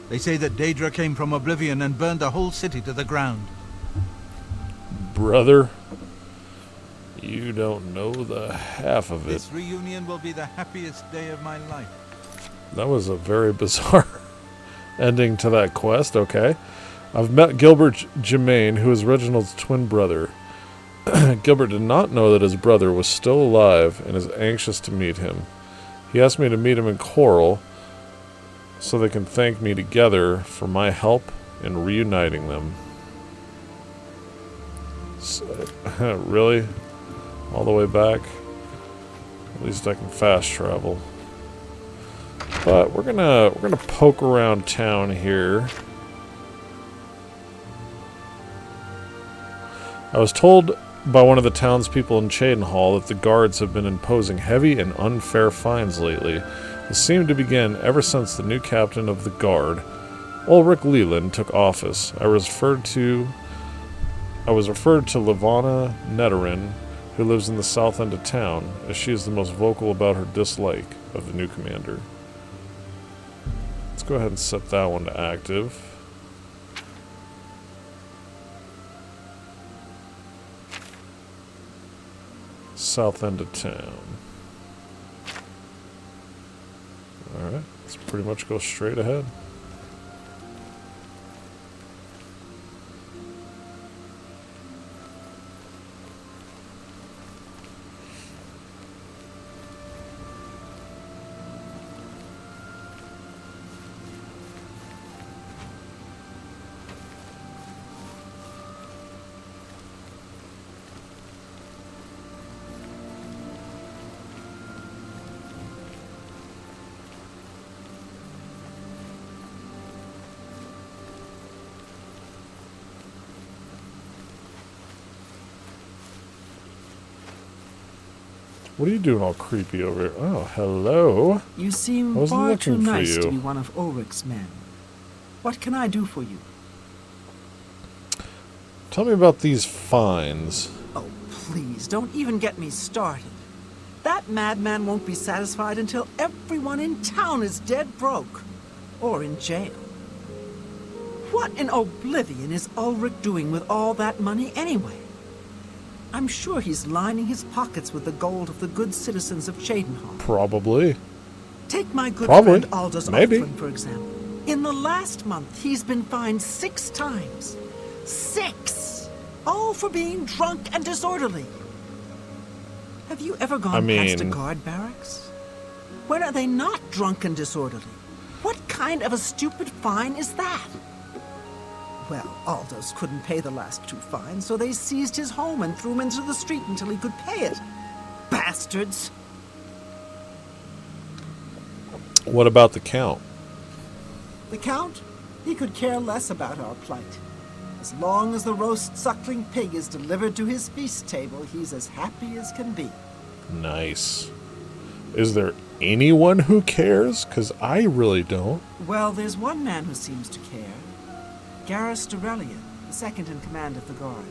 They say that Daedra came from Oblivion and burned the whole city to the ground. Brother, you don't know the half of it. This reunion will be the happiest day of my life. That was a very bizarre ending to that quest, okay. I've met Gilbert Germain, who is Reginald's twin brother. Gilbert did not know that his brother was still alive and is anxious to meet him. He asked me to meet him in Coral so they can thank me together for my help in reuniting them. So, really? All the way back? At least I can fast travel. But we're gonna poke around town here. I was told by one of the townspeople in Cheydinhall that the guards have been imposing heavy and unfair fines lately. This seemed to begin ever since the new captain of the guard, Ulrich Leland, took office. I was referred to Levana Neterin, who lives in the south end of town, as she is the most vocal about her dislike of the new commander. Let's go ahead and set that one to active. South end of town. Alright, let's pretty much go straight ahead. What are you doing all creepy over here? Oh, hello. You seem I wasn't far too looking for nice to you. be one of Ulrich's men. What can I do for you? Tell me about these fines. Oh, please, don't even get me started. That madman won't be satisfied until everyone in town is dead broke. or in jail. What in Oblivion is Ulrich doing with all that money anyway? I'm sure he's lining his pockets with the gold of the good citizens of Cheydinhall. Probably. Take my good Probably. friend Aldous Maybe. Othran, for example. In the last month, he's been fined 6 times. 6! All for being drunk and disorderly. Have you ever gone past a guard barracks? When are they not drunk and disorderly? What kind of a stupid fine is that? Well, Aldous couldn't pay the last 2 fines, so they seized his home and threw him into the street until he could pay it. Bastards! What about the Count? The Count? He could care less about our plight. As long as the roast suckling pig is delivered to his feast table, he's as happy as can be. Nice. Is there anyone who cares? Because I really don't. Well, there's one man who seems to care. Garrus Dorelian, the second in command of the guard.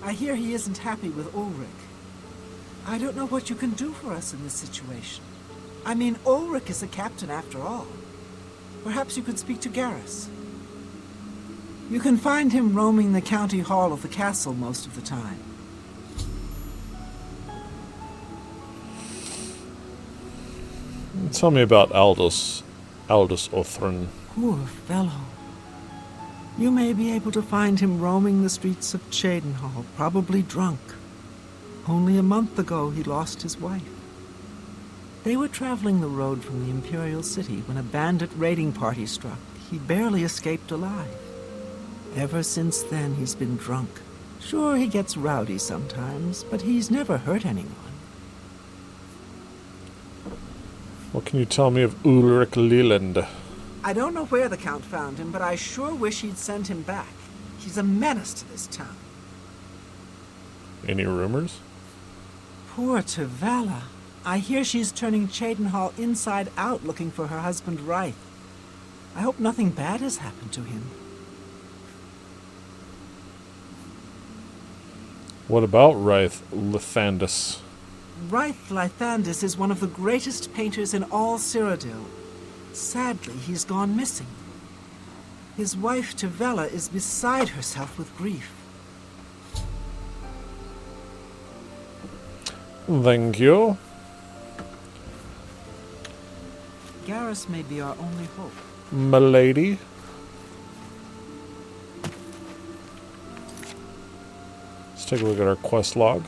I hear he isn't happy with Ulrich. I don't know what you can do for us in this situation. I mean, Ulrich is the captain after all. Perhaps you could speak to Garrus. You can find him roaming the county hall of the castle most of the time. Tell me about Aldous Othran. Poor fellow. You may be able to find him roaming the streets of Cheydinhall, probably drunk. Only a month ago he lost his wife. They were traveling the road from the Imperial City when a bandit raiding party struck. He barely escaped alive. Ever since then he's been drunk. Sure, he gets rowdy sometimes, but he's never hurt anyone. What can you tell me of Ulrich Leland? I don't know where the Count found him, but I sure wish he'd send him back. He's a menace to this town. Any rumors? Poor Tavala. I hear she's turning Cheydinhall inside out looking for her husband Reith. I hope nothing bad has happened to him. What about Reith Lithandis? Reith Lithandis is one of the greatest painters in all Cyrodiil. Sadly, he's gone missing. His wife, Tavella, is beside herself with grief. Thank you. Garrus may be our only hope. M'lady. Let's take a look at our quest log.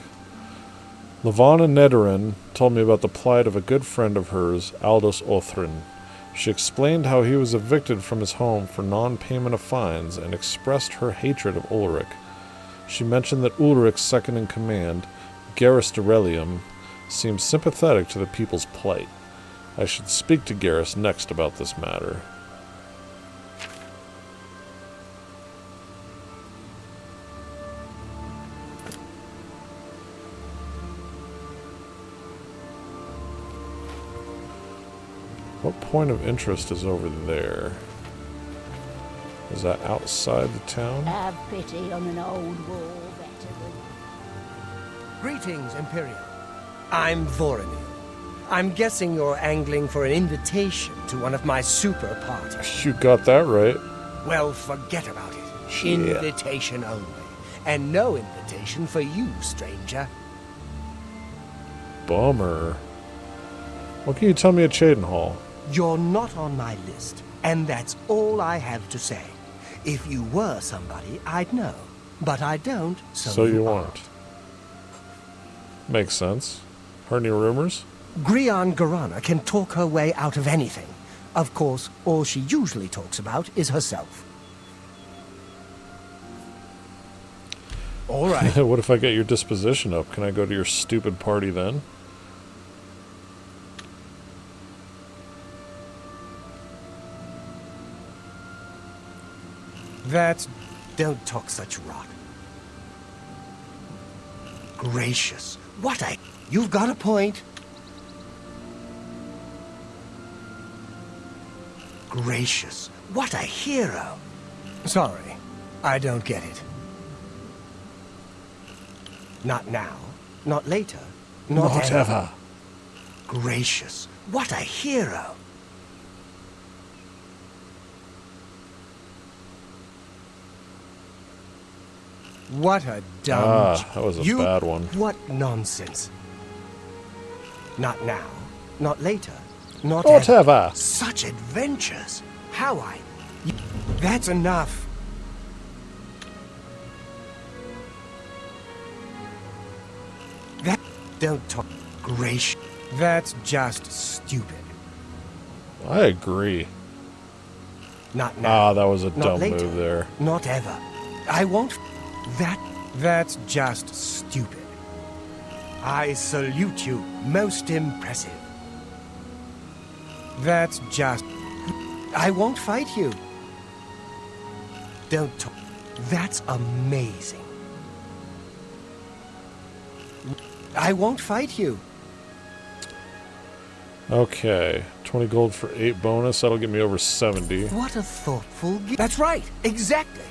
Levana Nederin told me about the plight of a good friend of hers, Aldous Othran. She explained how he was evicted from his home for non-payment of fines and expressed her hatred of Ulrich. She mentioned that Ulrich's second-in-command, Garrus Dorelium, seemed sympathetic to the people's plight. I should speak to Garrus next about this matter. What point of interest is over there? Is that outside the town? Have pity on an old war veteran. Greetings, Imperial. I'm Voronil. I'm guessing you're angling for an invitation to one of my super parties. You got that right. Well, forget about it. Shit. Invitation only. And no invitation for you, stranger. Bummer. What can you tell me at Cheydinhall? You're not on my list, and that's all I have to say. If you were somebody, I'd know. But I don't, so you aren't. Makes sense. Heard any rumors? Grian Garana can talk her way out of anything. Of course, all she usually talks about is herself. All right. What if I get your disposition up? Can I go to your stupid party then? Don't talk such rot. Gracious, what a... You've got a point. Gracious, what a hero. Sorry, I don't get it. Not now, not later, not ever. Gracious, what a hero. What a dumb... Ah, that was a bad one. What nonsense. Not now. Not later. Not Whatever. Such adventures. How I... That's enough. That... Don't talk... Gracious. That's just stupid. I agree. Not now. Ah, that was a Not dumb later. move there. Not ever. I won't... That's just stupid. I salute you. Most impressive. That's just... I won't fight you. Don't talk. That's amazing. I won't fight you. Okay. 20 gold for 8 bonus. That'll get me over 70. What a thoughtful... That's right. Exactly.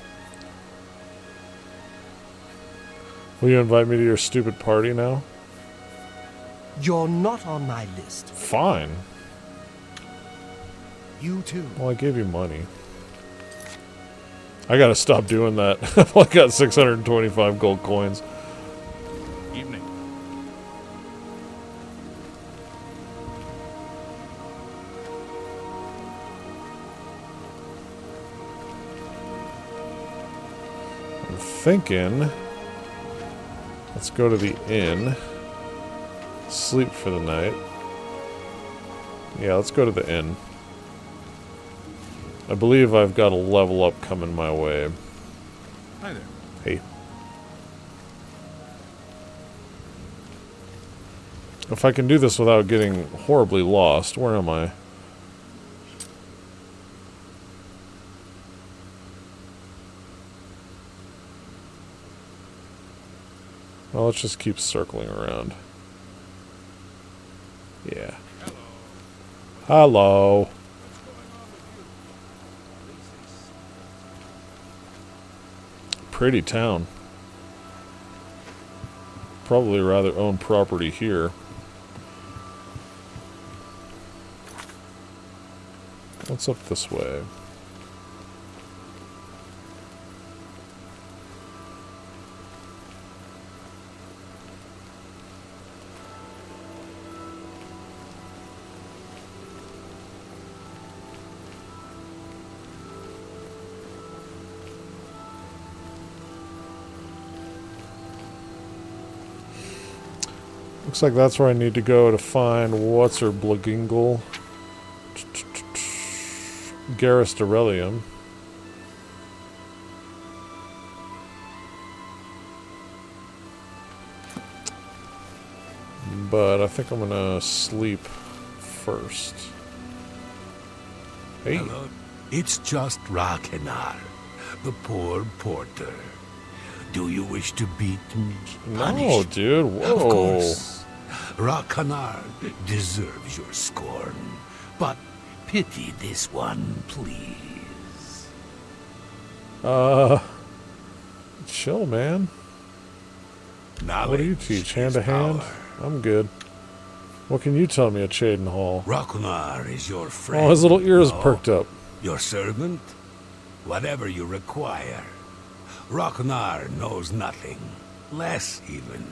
Will you invite me to your stupid party now? You're not on my list. Fine. You too. Well, I gave you money. I gotta stop doing that. I've only got 625 gold coins. Evening. I'm thinking... Let's go to the inn. Sleep for the night. Yeah, let's go to the inn. I believe I've got a level up coming my way. Hi there. Hey. If I can do this without getting horribly lost, where am I? Well, let's just keep circling around. Yeah. Hello. Pretty town. Probably rather own property here. What's up this way? Looks like that's where I need to go to find what's her Blagingle. Garrus Dorelium. But I think I'm gonna sleep first. Hey. Hello. It's just Rakenar, the poor porter. Do you wish to beat me? No, dude. Whoa. Of course. Rakenar deserves your scorn. But pity this one, please. Chill, man. Knowledge What do you teach? Hand to is hand? power. I'm good. What can you tell me at Chaden Hall? Rakenar is your friend. Oh, his little ears no? perked up. Your servant? Whatever you require. Rakenar knows nothing. Less, even.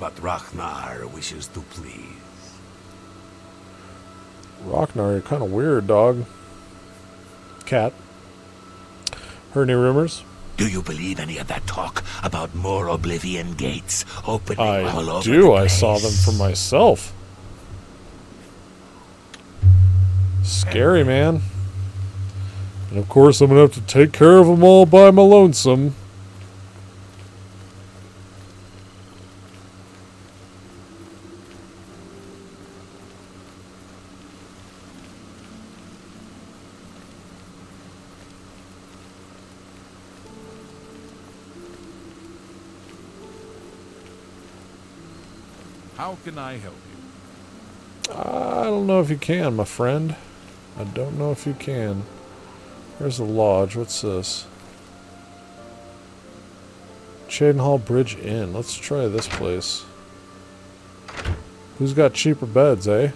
But Rakenar wishes to please. Rocknar, you're kind of weird, dog. Cat. Heard any rumors? Do you believe any of that talk about more Oblivion gates opening all I over do. the I place? saw them for myself. Scary, man. And of course, I'm going to have to take care of them all by my lonesome. How can I help you? I don't know if you can, my friend. I don't know if you can. Here's the lodge. What's this? Chaden Hall Bridge Inn. Let's try this place. Who's got cheaper beds, eh?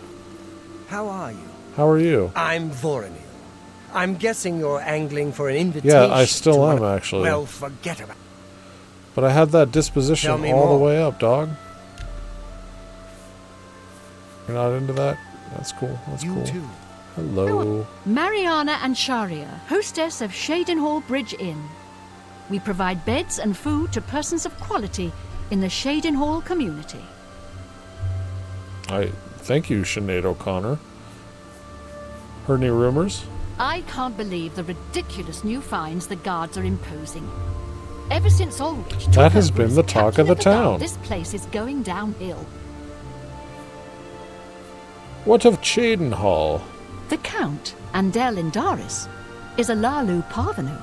How are you? How are you? I'm Voronil. I'm guessing you're angling for an invitation. Yeah, I still to am, one of- actually. Well, forget about But I had that disposition Tell me all the more. way up, dog. You're not into that? That's cool. That's You cool. too. Hello. Mariana and Sharia, hostess of Shadenhall Bridge Inn. We provide beds and food to persons of quality in the Shadenhall community. Thank you, Sinead O'Connor. Heard any rumors? I can't believe the ridiculous new fines the guards are imposing. Ever since Ulrich took That has over been as the talk captain of the guard, town. this place is going downhill. What of Chedenhall? The Count, Andel Indaris, is a Lalu parvenu,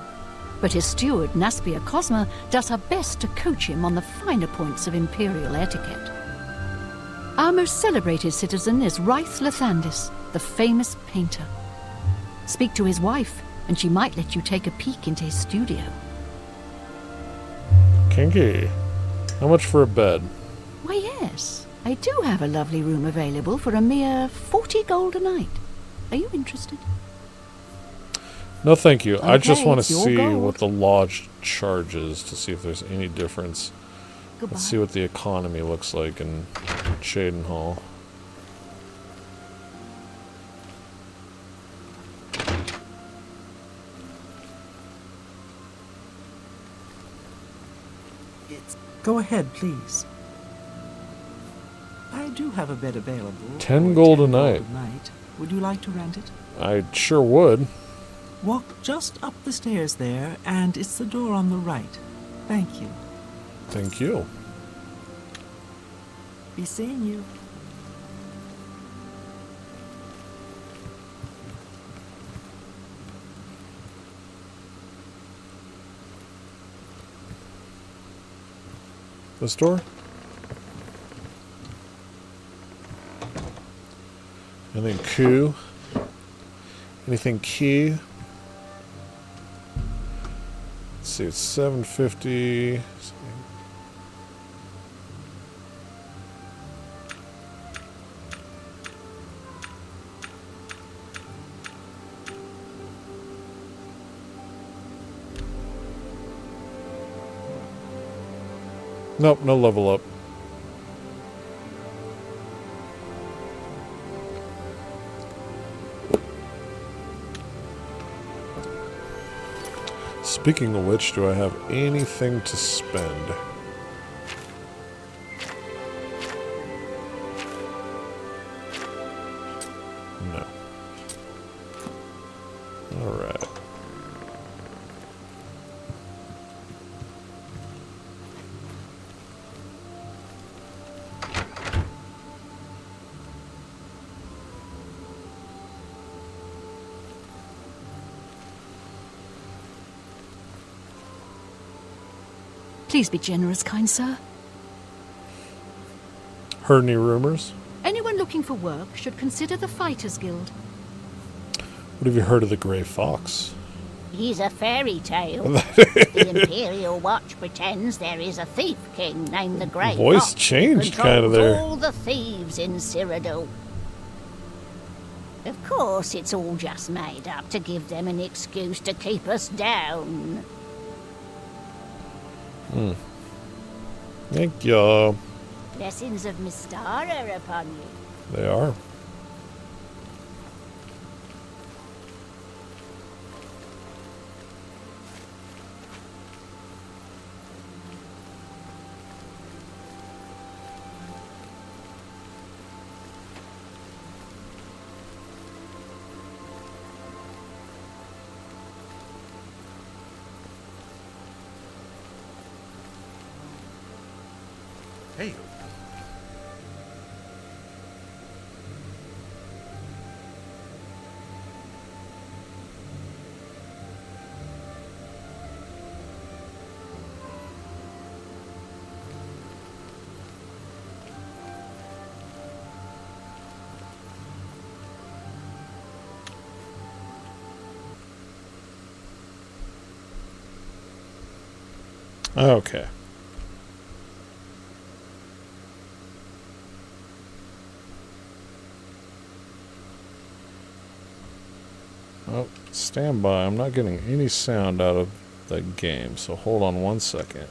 but his steward, Naspia Cosma, does her best to coach him on the finer points of imperial etiquette. Our most celebrated citizen is Raith Lathandis, the famous painter. Speak to his wife, and she might let you take a peek into his studio. Kinky. How much for a bed? Why, yes, I do have a lovely room available for a mere 40 gold a night. Are you interested? No, thank you. I just Okay, want to it's your see gold. what the lodge charges to see if there's any difference. Goodbye. Let's see what the economy looks like in Chedenhall. Go ahead, please. I do have a bed available. 10 for gold a 10 night. Would you like to rent it? I sure would. Walk just up the stairs there, and it's the door on the right. Thank you. Thank you. Be seeing you. This door? Anything cool? Anything key? Let's see, it's 750. Nope, no level up. Speaking of which, do I have anything to spend? No. Alright. Please be generous, kind sir. Heard any rumors? Anyone looking for work should consider the Fighters Guild. What have you heard of the Grey Fox? He's a fairy tale. The Imperial Watch pretends there is a thief king named the Grey Voice Fox, changed who kind of controls there. all the thieves in Cyrodiil. Of course, it's all just made up to give them an excuse to keep us down. Thank you. Blessings of Mystara upon you. They are. Hey, Okay. Oh, stand by. I'm not getting any sound out of the game, so hold on one second.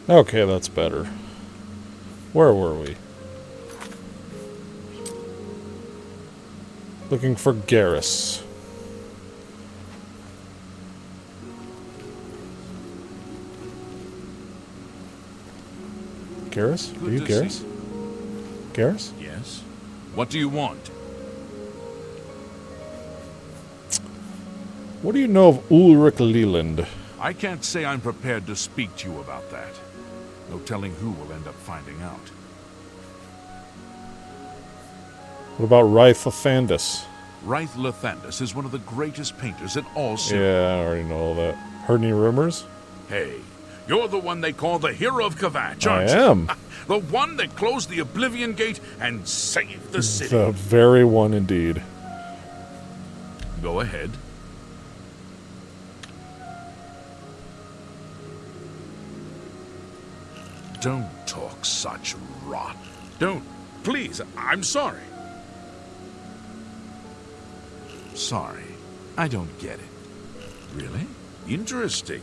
Okay, that's better. Where were we? Looking for Garrus. Garrus? Are you Garrus? Garrus? Yes? What do you want? What do you know of Ulrich Leland? I can't say I'm prepared to speak to you about that. No telling who will end up finding out. What about Ryth Lathandis? Ryth Lathandis is one of the greatest painters in all Syria. Yeah, I already know all that. Heard any rumors? Hey, you're the one they call the hero of Kvatch, I aren't you? am. The one that closed the Oblivion Gate and saved the city. The very one indeed. Go ahead. Don't talk such rot. Don't. Please, I'm sorry. Sorry. I don't get it. Really? Interesting.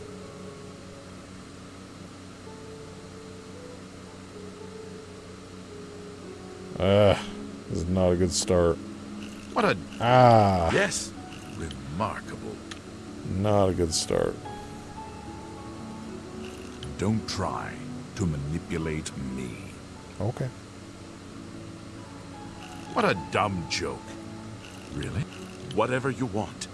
This is not a good start. What a... Ah. Yes. Remarkable. Not a good start. Don't try to manipulate me. Okay. What a dumb joke. Really? Whatever you want.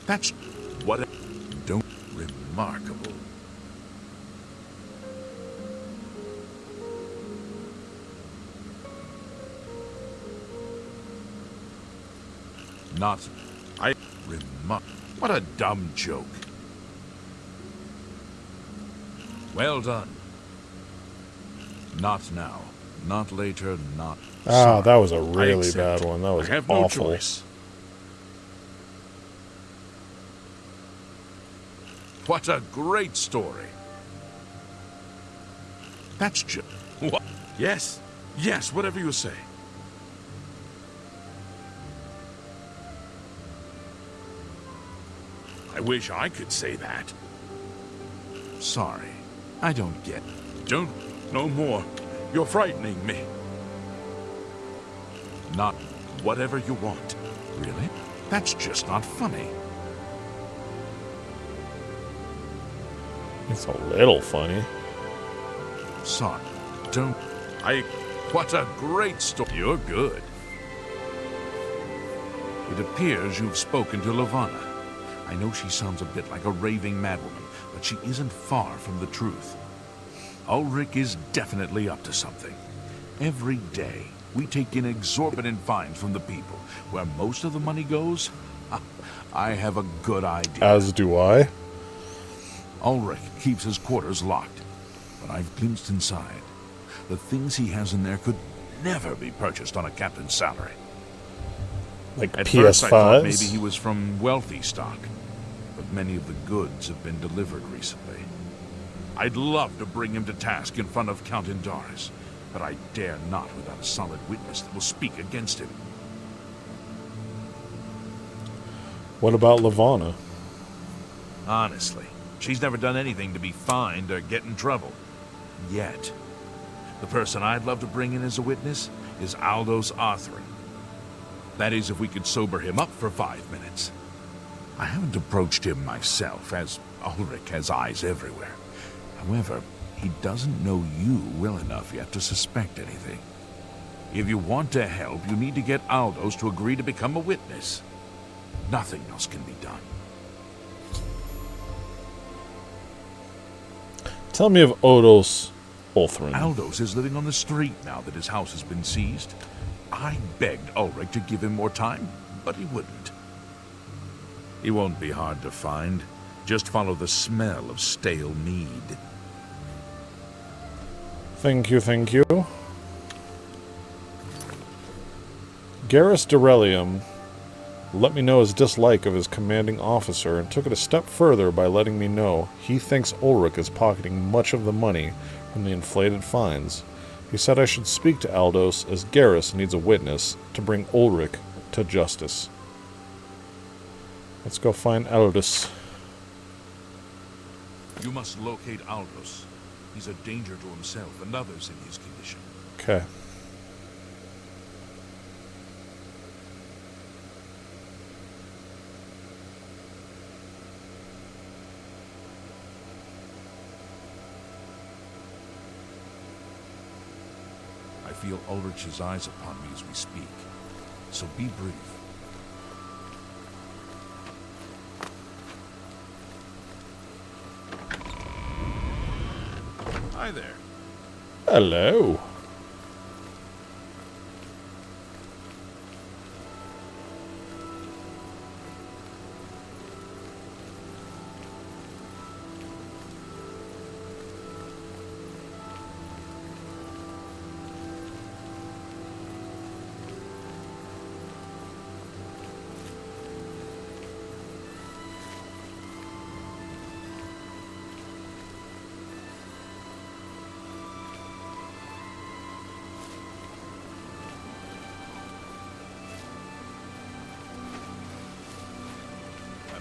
That's what... Don't... Remarkable. Not... What a dumb joke. Well done. Not now. Not later, not... Ah, Sorry. that was a I really accept. bad one. That was I have awful. no choice. What a great story. That's just... What? Yes. Yes, whatever you say. I wish I could say that. Sorry. I don't get... Don't... No more. You're frightening me. Not whatever you want. Really? That's just not funny. It's a little funny. Sorry. Don't... What a great story. You're good. It appears you've spoken to Levana. I know she sounds a bit like a raving madwoman, but she isn't far from the truth. Ulrich is definitely up to something. Every day, we take in exorbitant fines from the people. Where most of the money goes, I have a good idea. As do I. Ulrich keeps his quarters locked, but I've glimpsed inside. The things he has in there could never be purchased on a captain's salary. Like At first I thought maybe PS5s? he was from wealthy stock, but many of the goods have been delivered recently. I'd love to bring him to task in front of Count Indaris, but I dare not without a solid witness that will speak against him. What about Levana? Honestly, she's never done anything to be fined or get in trouble. Yet. The person I'd love to bring in as a witness is Aldous Arthur. That is, if we could sober him up for 5 minutes. I haven't approached him myself, as Ulrich has eyes everywhere. However, he doesn't know you well enough yet to suspect anything. If you want to help, you need to get Aldous to agree to become a witness. Nothing else can be done. Tell me of Odos Ulthrin. Aldous is living on the street now that his house has been seized. I begged Ulrich to give him more time, but he wouldn't. He won't be hard to find. Just follow the smell of stale mead. Thank you, thank you. Garrus Derelium let me know his dislike of his commanding officer and took it a step further by letting me know he thinks Ulrich is pocketing much of the money from the inflated fines. He said I should speak to Aldous as Garrus needs a witness to bring Ulrich to justice. Let's go find Aldous. You must locate Aldous. He's a danger to himself and others in his condition. Okay. I feel Ulrich's eyes upon me as we speak, so be brief. Hi there. Hello.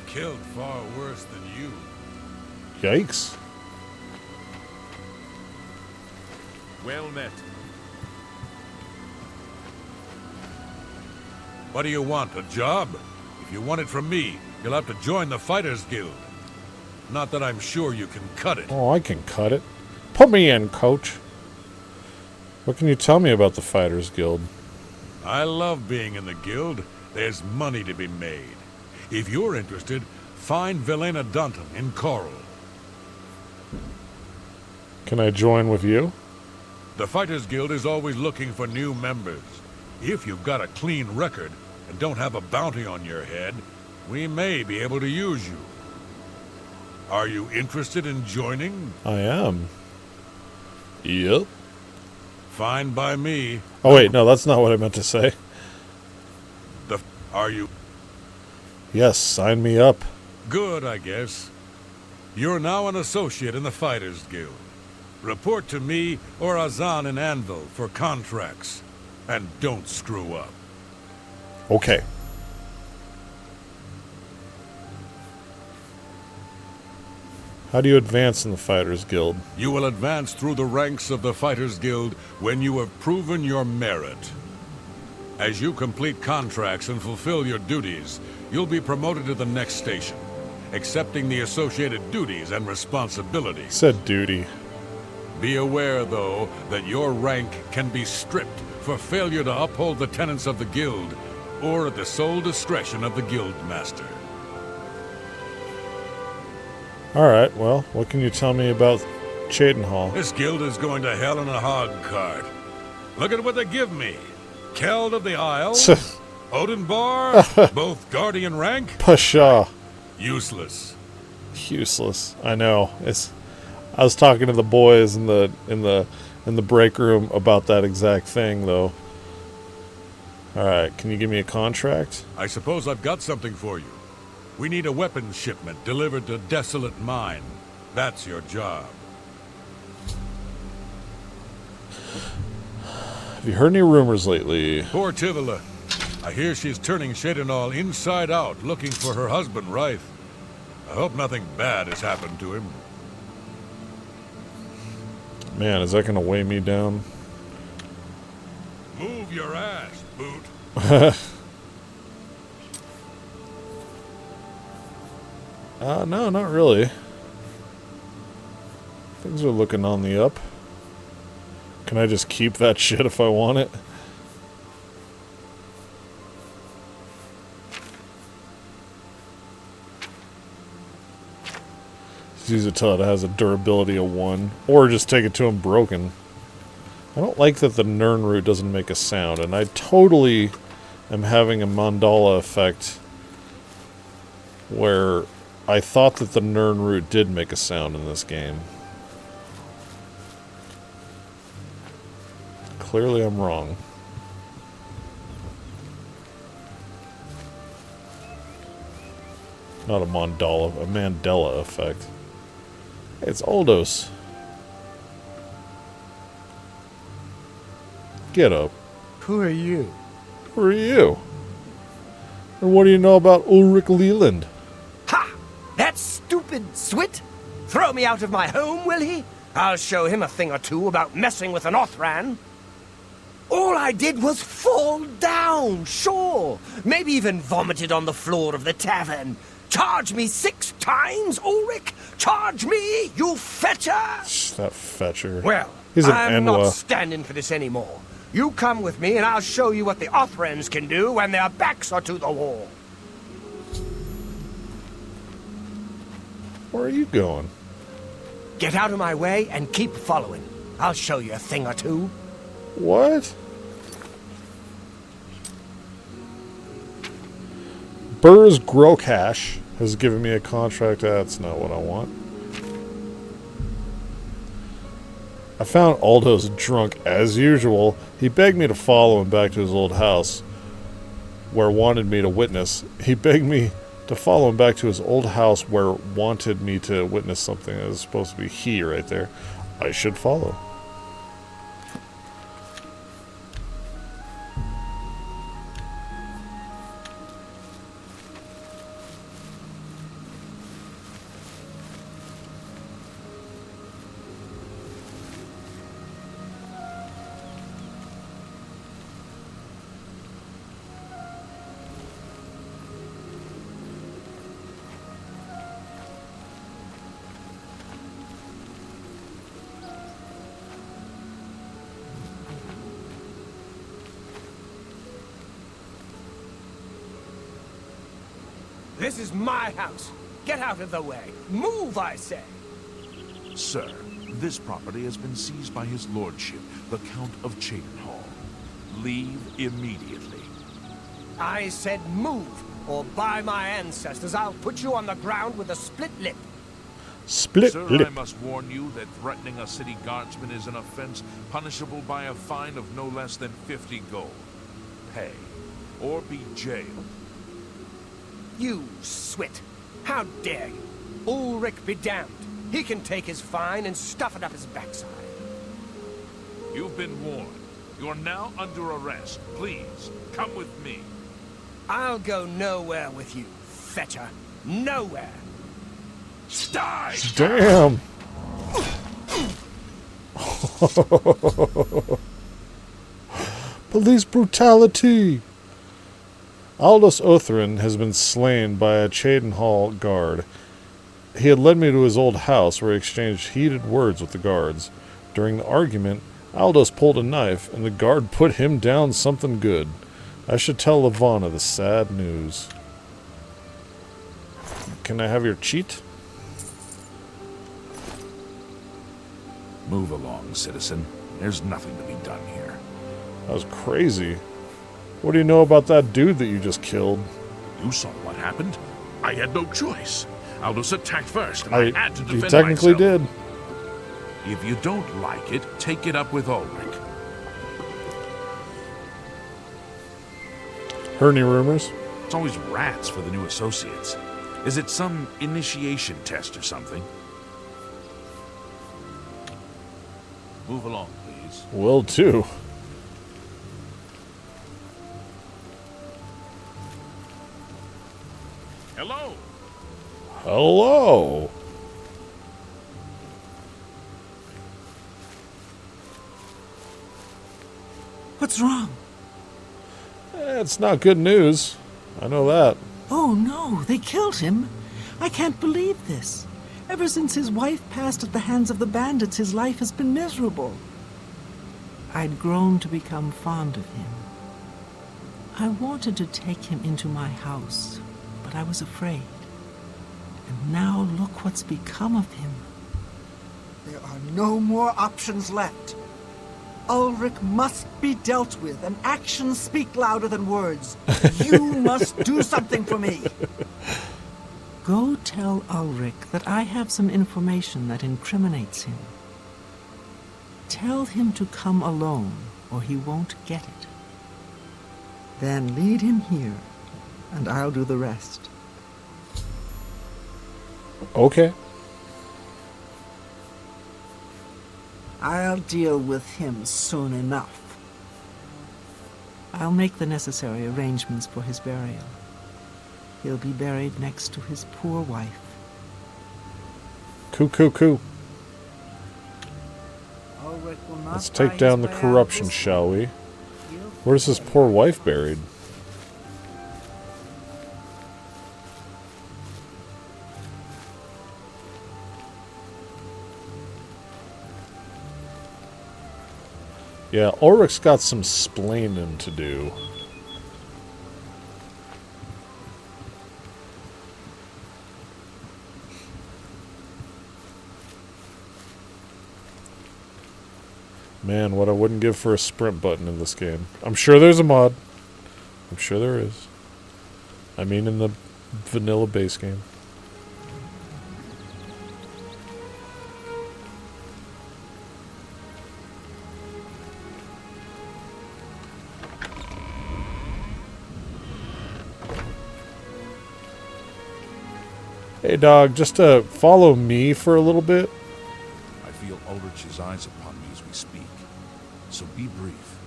Killed far worse than you. Yikes. Well met. What do you want, a job? If you want it from me, you'll have to join the Fighters Guild. Not that I'm sure you can cut it. Oh, I can cut it. Put me in, coach. What can you tell me about the Fighters Guild? I love being in the guild. There's money to be made. If you're interested, find Velena Dunton in Coral. Can I join with you? The Fighters Guild is always looking for new members. If you've got a clean record and don't have a bounty on your head, we may be able to use you. Are you interested in joining? I am. Yep. Fine by me. Oh, wait, no, that's not what I meant to say. Are you... Yes, sign me up. Good, I guess. You're now an associate in the Fighters Guild. Report to me or Azan in Anvil for contracts. And don't screw up. Okay. How do you advance in the Fighters Guild? You will advance through the ranks of the Fighters Guild when you have proven your merit. As you complete contracts and fulfill your duties, you'll be promoted to the next station, accepting the associated duties and responsibilities. Said duty. Be aware, though, that your rank can be stripped for failure to uphold the tenets of the guild, or at the sole discretion of the guild master. Alright, well, what can you tell me about Cheydinhal? This guild is going to hell in a hog cart. Look at what they give me. Keld of the Isles, Odinbar, both guardian rank. Pshaw. Useless. Useless. I know. I was talking to the boys in the break room about that exact thing, though. All right, can you give me a contract? I suppose I've got something for you. We need a weapons shipment delivered to Desolate Mine. That's your job. Have you heard any rumors lately? Poor Tivila. I hear she's turning Cheydinhal inside out, looking for her husband, Ryth. I hope nothing bad has happened to him. Man, is that going to weigh me down? Move your ass, boot. No, not really. Things are looking on the up. Can I just keep that shit if I want it? Just use it till it has a durability of 1. Or just take it to him broken. I don't like that the Nern root doesn't make a sound, and I totally am having a mandala effect where I thought that the Nern root did make a sound in this game. Clearly I'm wrong. Not a Mandela effect. It's Aldous. Get up. Who are you? Who are you? And what do you know about Ulrich Leland? stupid swit? Throw me out of my home, will he? I'll show him a thing or two about messing with an Othran. All I did was fall down, sure. Maybe even vomited on the floor of the tavern. Charge me 6 times, Ulrich? Charge me, you fetcher! That fetcher. Well, He's an I'm not Enwa. standing for this anymore. You come with me and I'll show you what the Othrans can do when their backs are to the wall. Where are you going? Get out of my way and keep following. I'll show you a thing or two. What? Burr's Grocash has given me a contract. That's not what I want. I found Aldo's drunk as usual. He begged me to follow him back to his old house, where wanted me to witness. He begged me to follow him back to his old house where wanted me to witness something that was supposed to be he right there. I should follow. This is my house. Get out of the way. Move, I say. Sir, this property has been seized by his lordship, the Count of Cheydinhall. Leave immediately. I said move, or by my ancestors, I'll put you on the ground with a split lip. Split Sir, lip. I must warn you that threatening a city guardsman is an offense punishable by a fine of no less than 50 gold. Pay, or be jailed. You swit. How dare you? Ulrich be damned. He can take his fine and stuff it up his backside. You've been warned. You're now under arrest. Please, come with me. I'll go nowhere with you, fetcher. Nowhere. Die! Damn. Police brutality. Aldous Othran has been slain by a Cheydinhall guard. He had led me to his old house where he exchanged heated words with the guards. During the argument, Aldous pulled a knife and the guard put him down something good. I should tell Lavana the sad news. Can I have your cheat? Move along, citizen. There's nothing to be done here. That was crazy. What do you know about that dude that you just killed? You saw what happened. I had no choice. Aldous attacked first, and I had to defend You technically myself. did. If you don't like it, take it up with Ulrich. Heard any rumors? It's always rats for the new associates. Is it some initiation test or something? Move along, please. Will too. Hello. Hello. What's wrong? It's not good news. I know that. Oh no, they killed him. I can't believe this. Ever since his wife passed at the hands of the bandits, his life has been miserable. I'd grown to become fond of him. I wanted to take him into my house, but I was afraid. And now look what's become of him. There are no more options left. Ulrich must be dealt with, and actions speak louder than words. You must do something for me. Go tell Ulrich that I have some information that incriminates him. Tell him to come alone, or he won't get it. Then lead him here, and I'll do the rest. Okay. I'll deal with him soon enough. I'll make the necessary arrangements for his burial. He'll be buried next to his poor wife. Coo. Ulrich will not Let's buy take his down the way out of corruption, this shall we? He'll Where's his poor wife buried? Yeah, Ulrich's got some splaining to do. Man, what I wouldn't give for a sprint button in this game. I'm sure there's a mod. I'm sure there is. I mean in the vanilla base game. Hey dog, just follow me for a little bit. I feel Ulrich's eyes upon me as we speak. So be brief.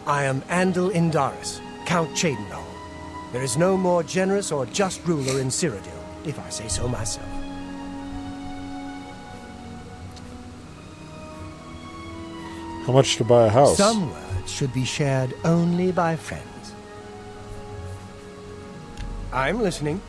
I am Andal Indaris, Count Cheydinhal. There is no more generous or just ruler in Cyrodiil, if I say so myself. How much to buy a house? Some words should be shared only by friends. I'm listening.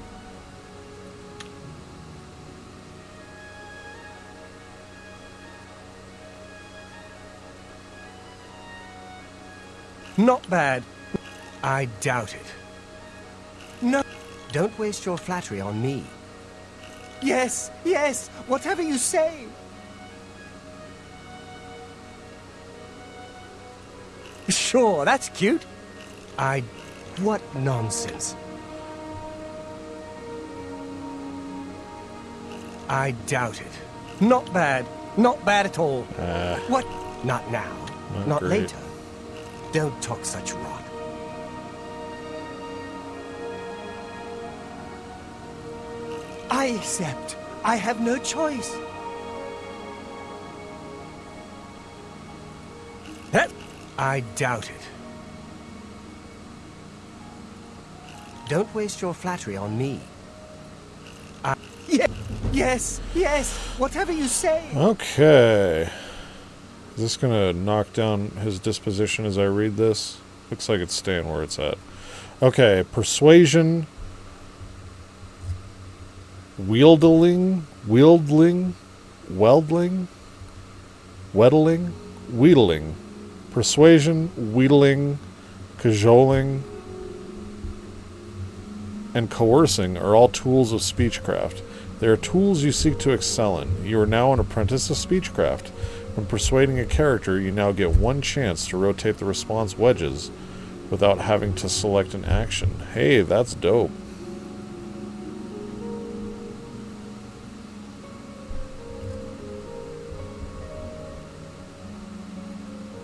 Not bad. I doubt it. No, don't waste your flattery on me. Yes, whatever you say. Sure, that's cute. What nonsense. I doubt it. Not bad at all. What? Not now. Not great. later. Don't talk such rot. I accept. I have no choice. I doubt it. Don't waste your flattery on me. Yes, whatever you say. Okay. Is this going to knock down his disposition as I read this? Looks like it's staying where it's at. Okay, persuasion. Wheedling. Persuasion, wheedling, cajoling, and coercing are all tools of speechcraft. They are tools you seek to excel in. You are now an apprentice of speechcraft. When persuading a character, you now get one chance to rotate the response wedges without having to select an action. Hey, that's dope.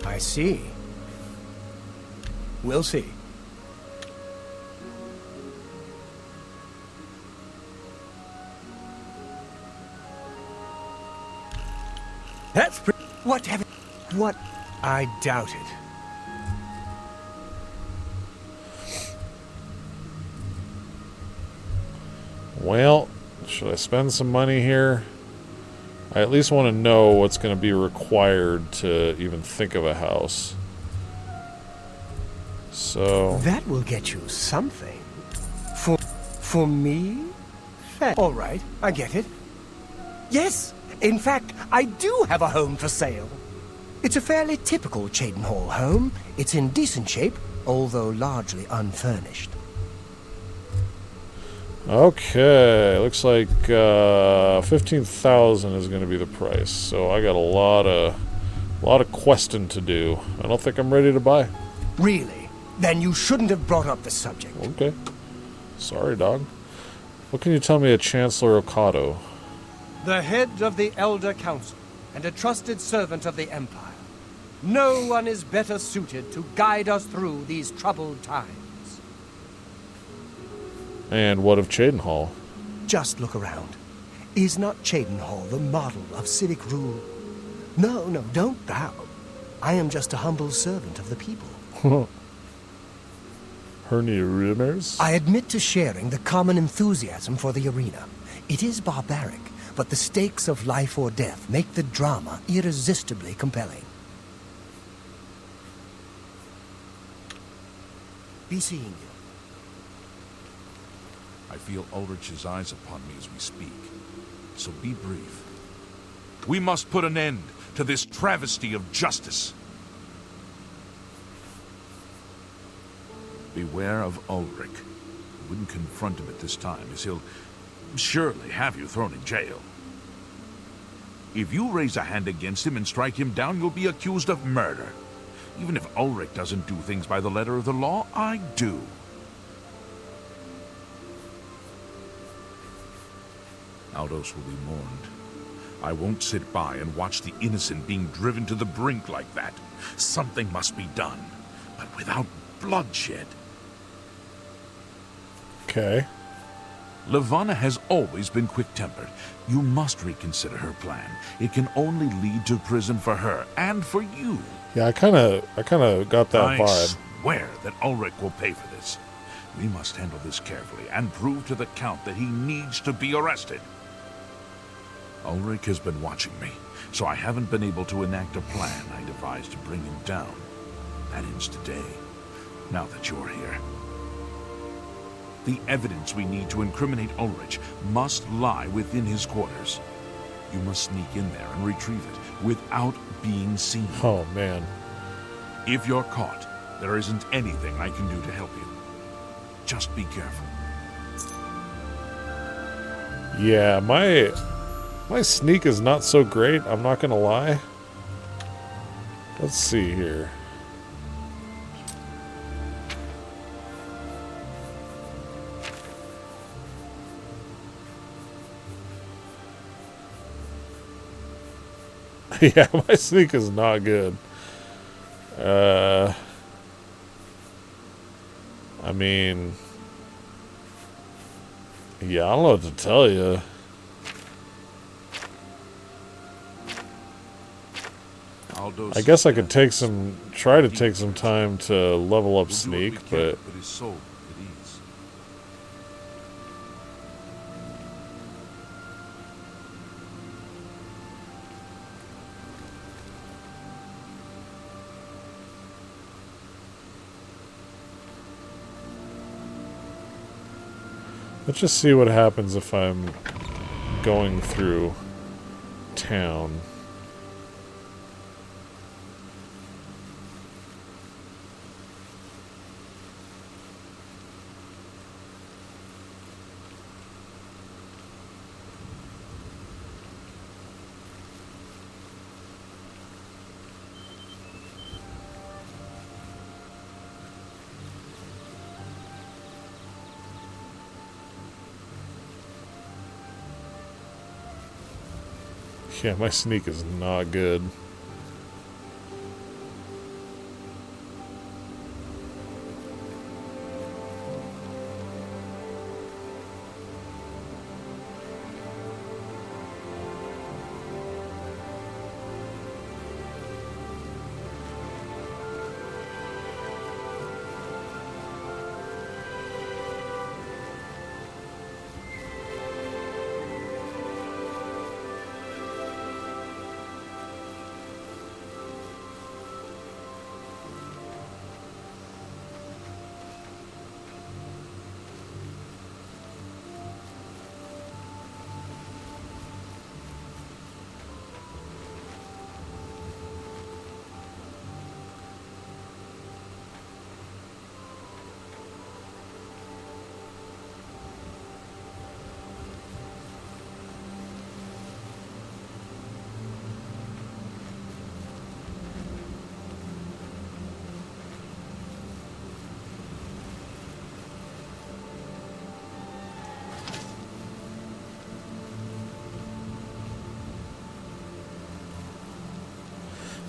I see. We'll see. That's what? I doubt it. Well, should I spend some money here? I at least want to know what's going to be required to even think of a house. So that will get you something. For me? Fair. All right, I get it. Yes, in fact, I do have a home for sale. It's a fairly typical Cheydinhal home. It's in decent shape, although largely unfurnished. okay, looks like 15,000 is going to be the price. So I got a lot of questing to do. I don't think I'm ready to buy. Really? Then you shouldn't have brought up the subject. Okay. Sorry, dog. What can you tell me of Chancellor Okado? The head of the Elder Council and a trusted servant of the Empire. No one is better suited to guide us through these troubled times. And what of Cheydinhal? Just look around. Is not Cheydinhal the model of civic rule? No, don't bow. I am just a humble servant of the people. Hernia rumors? I admit to sharing the common enthusiasm for the arena. It is barbaric, but the stakes of life or death make the drama irresistibly compelling. Be seeing you. I feel Ulrich's eyes upon me as we speak, so be brief. We must put an end to this travesty of justice. Beware of Ulrich. You wouldn't confront him at this time, as he'll surely have you thrown in jail. If you raise a hand against him and strike him down, you'll be accused of murder. Even if Ulrich doesn't do things by the letter of the law, I do. Aldous will be mourned. I won't sit by and watch the innocent being driven to the brink like that. Something must be done, but without bloodshed. Okay. Levana has always been quick-tempered. You must reconsider her plan. It can only lead to prison for her and for you. Yeah, I kind of got that I vibe. swear that Ulrich will pay for this. We must handle this carefully and prove to the Count that he needs to be arrested. Ulrich has been watching me, so I haven't been able to enact a plan I devised to bring him down. That ends today, now that you're here. The evidence we need to incriminate Ulrich must lie within his quarters. You must sneak in there and retrieve it without being seen. Oh, man. If you're caught, there isn't anything I can do to help you. Just be careful. Yeah, my sneak is not so great, I'm not gonna lie. Let's see here. Yeah, my sneak is not good. I mean, yeah, I don't know what to tell you. I guess I could try to take some time to level up sneak, but his soul at ease. let's just see what happens if I'm going through town. Yeah, my sneak is not good.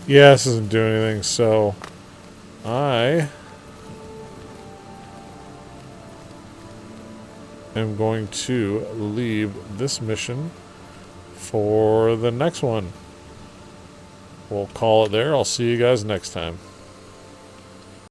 Yeah, this isn't doing anything, so I am going to leave this mission for the next one. We'll call it there. I'll see you guys next time.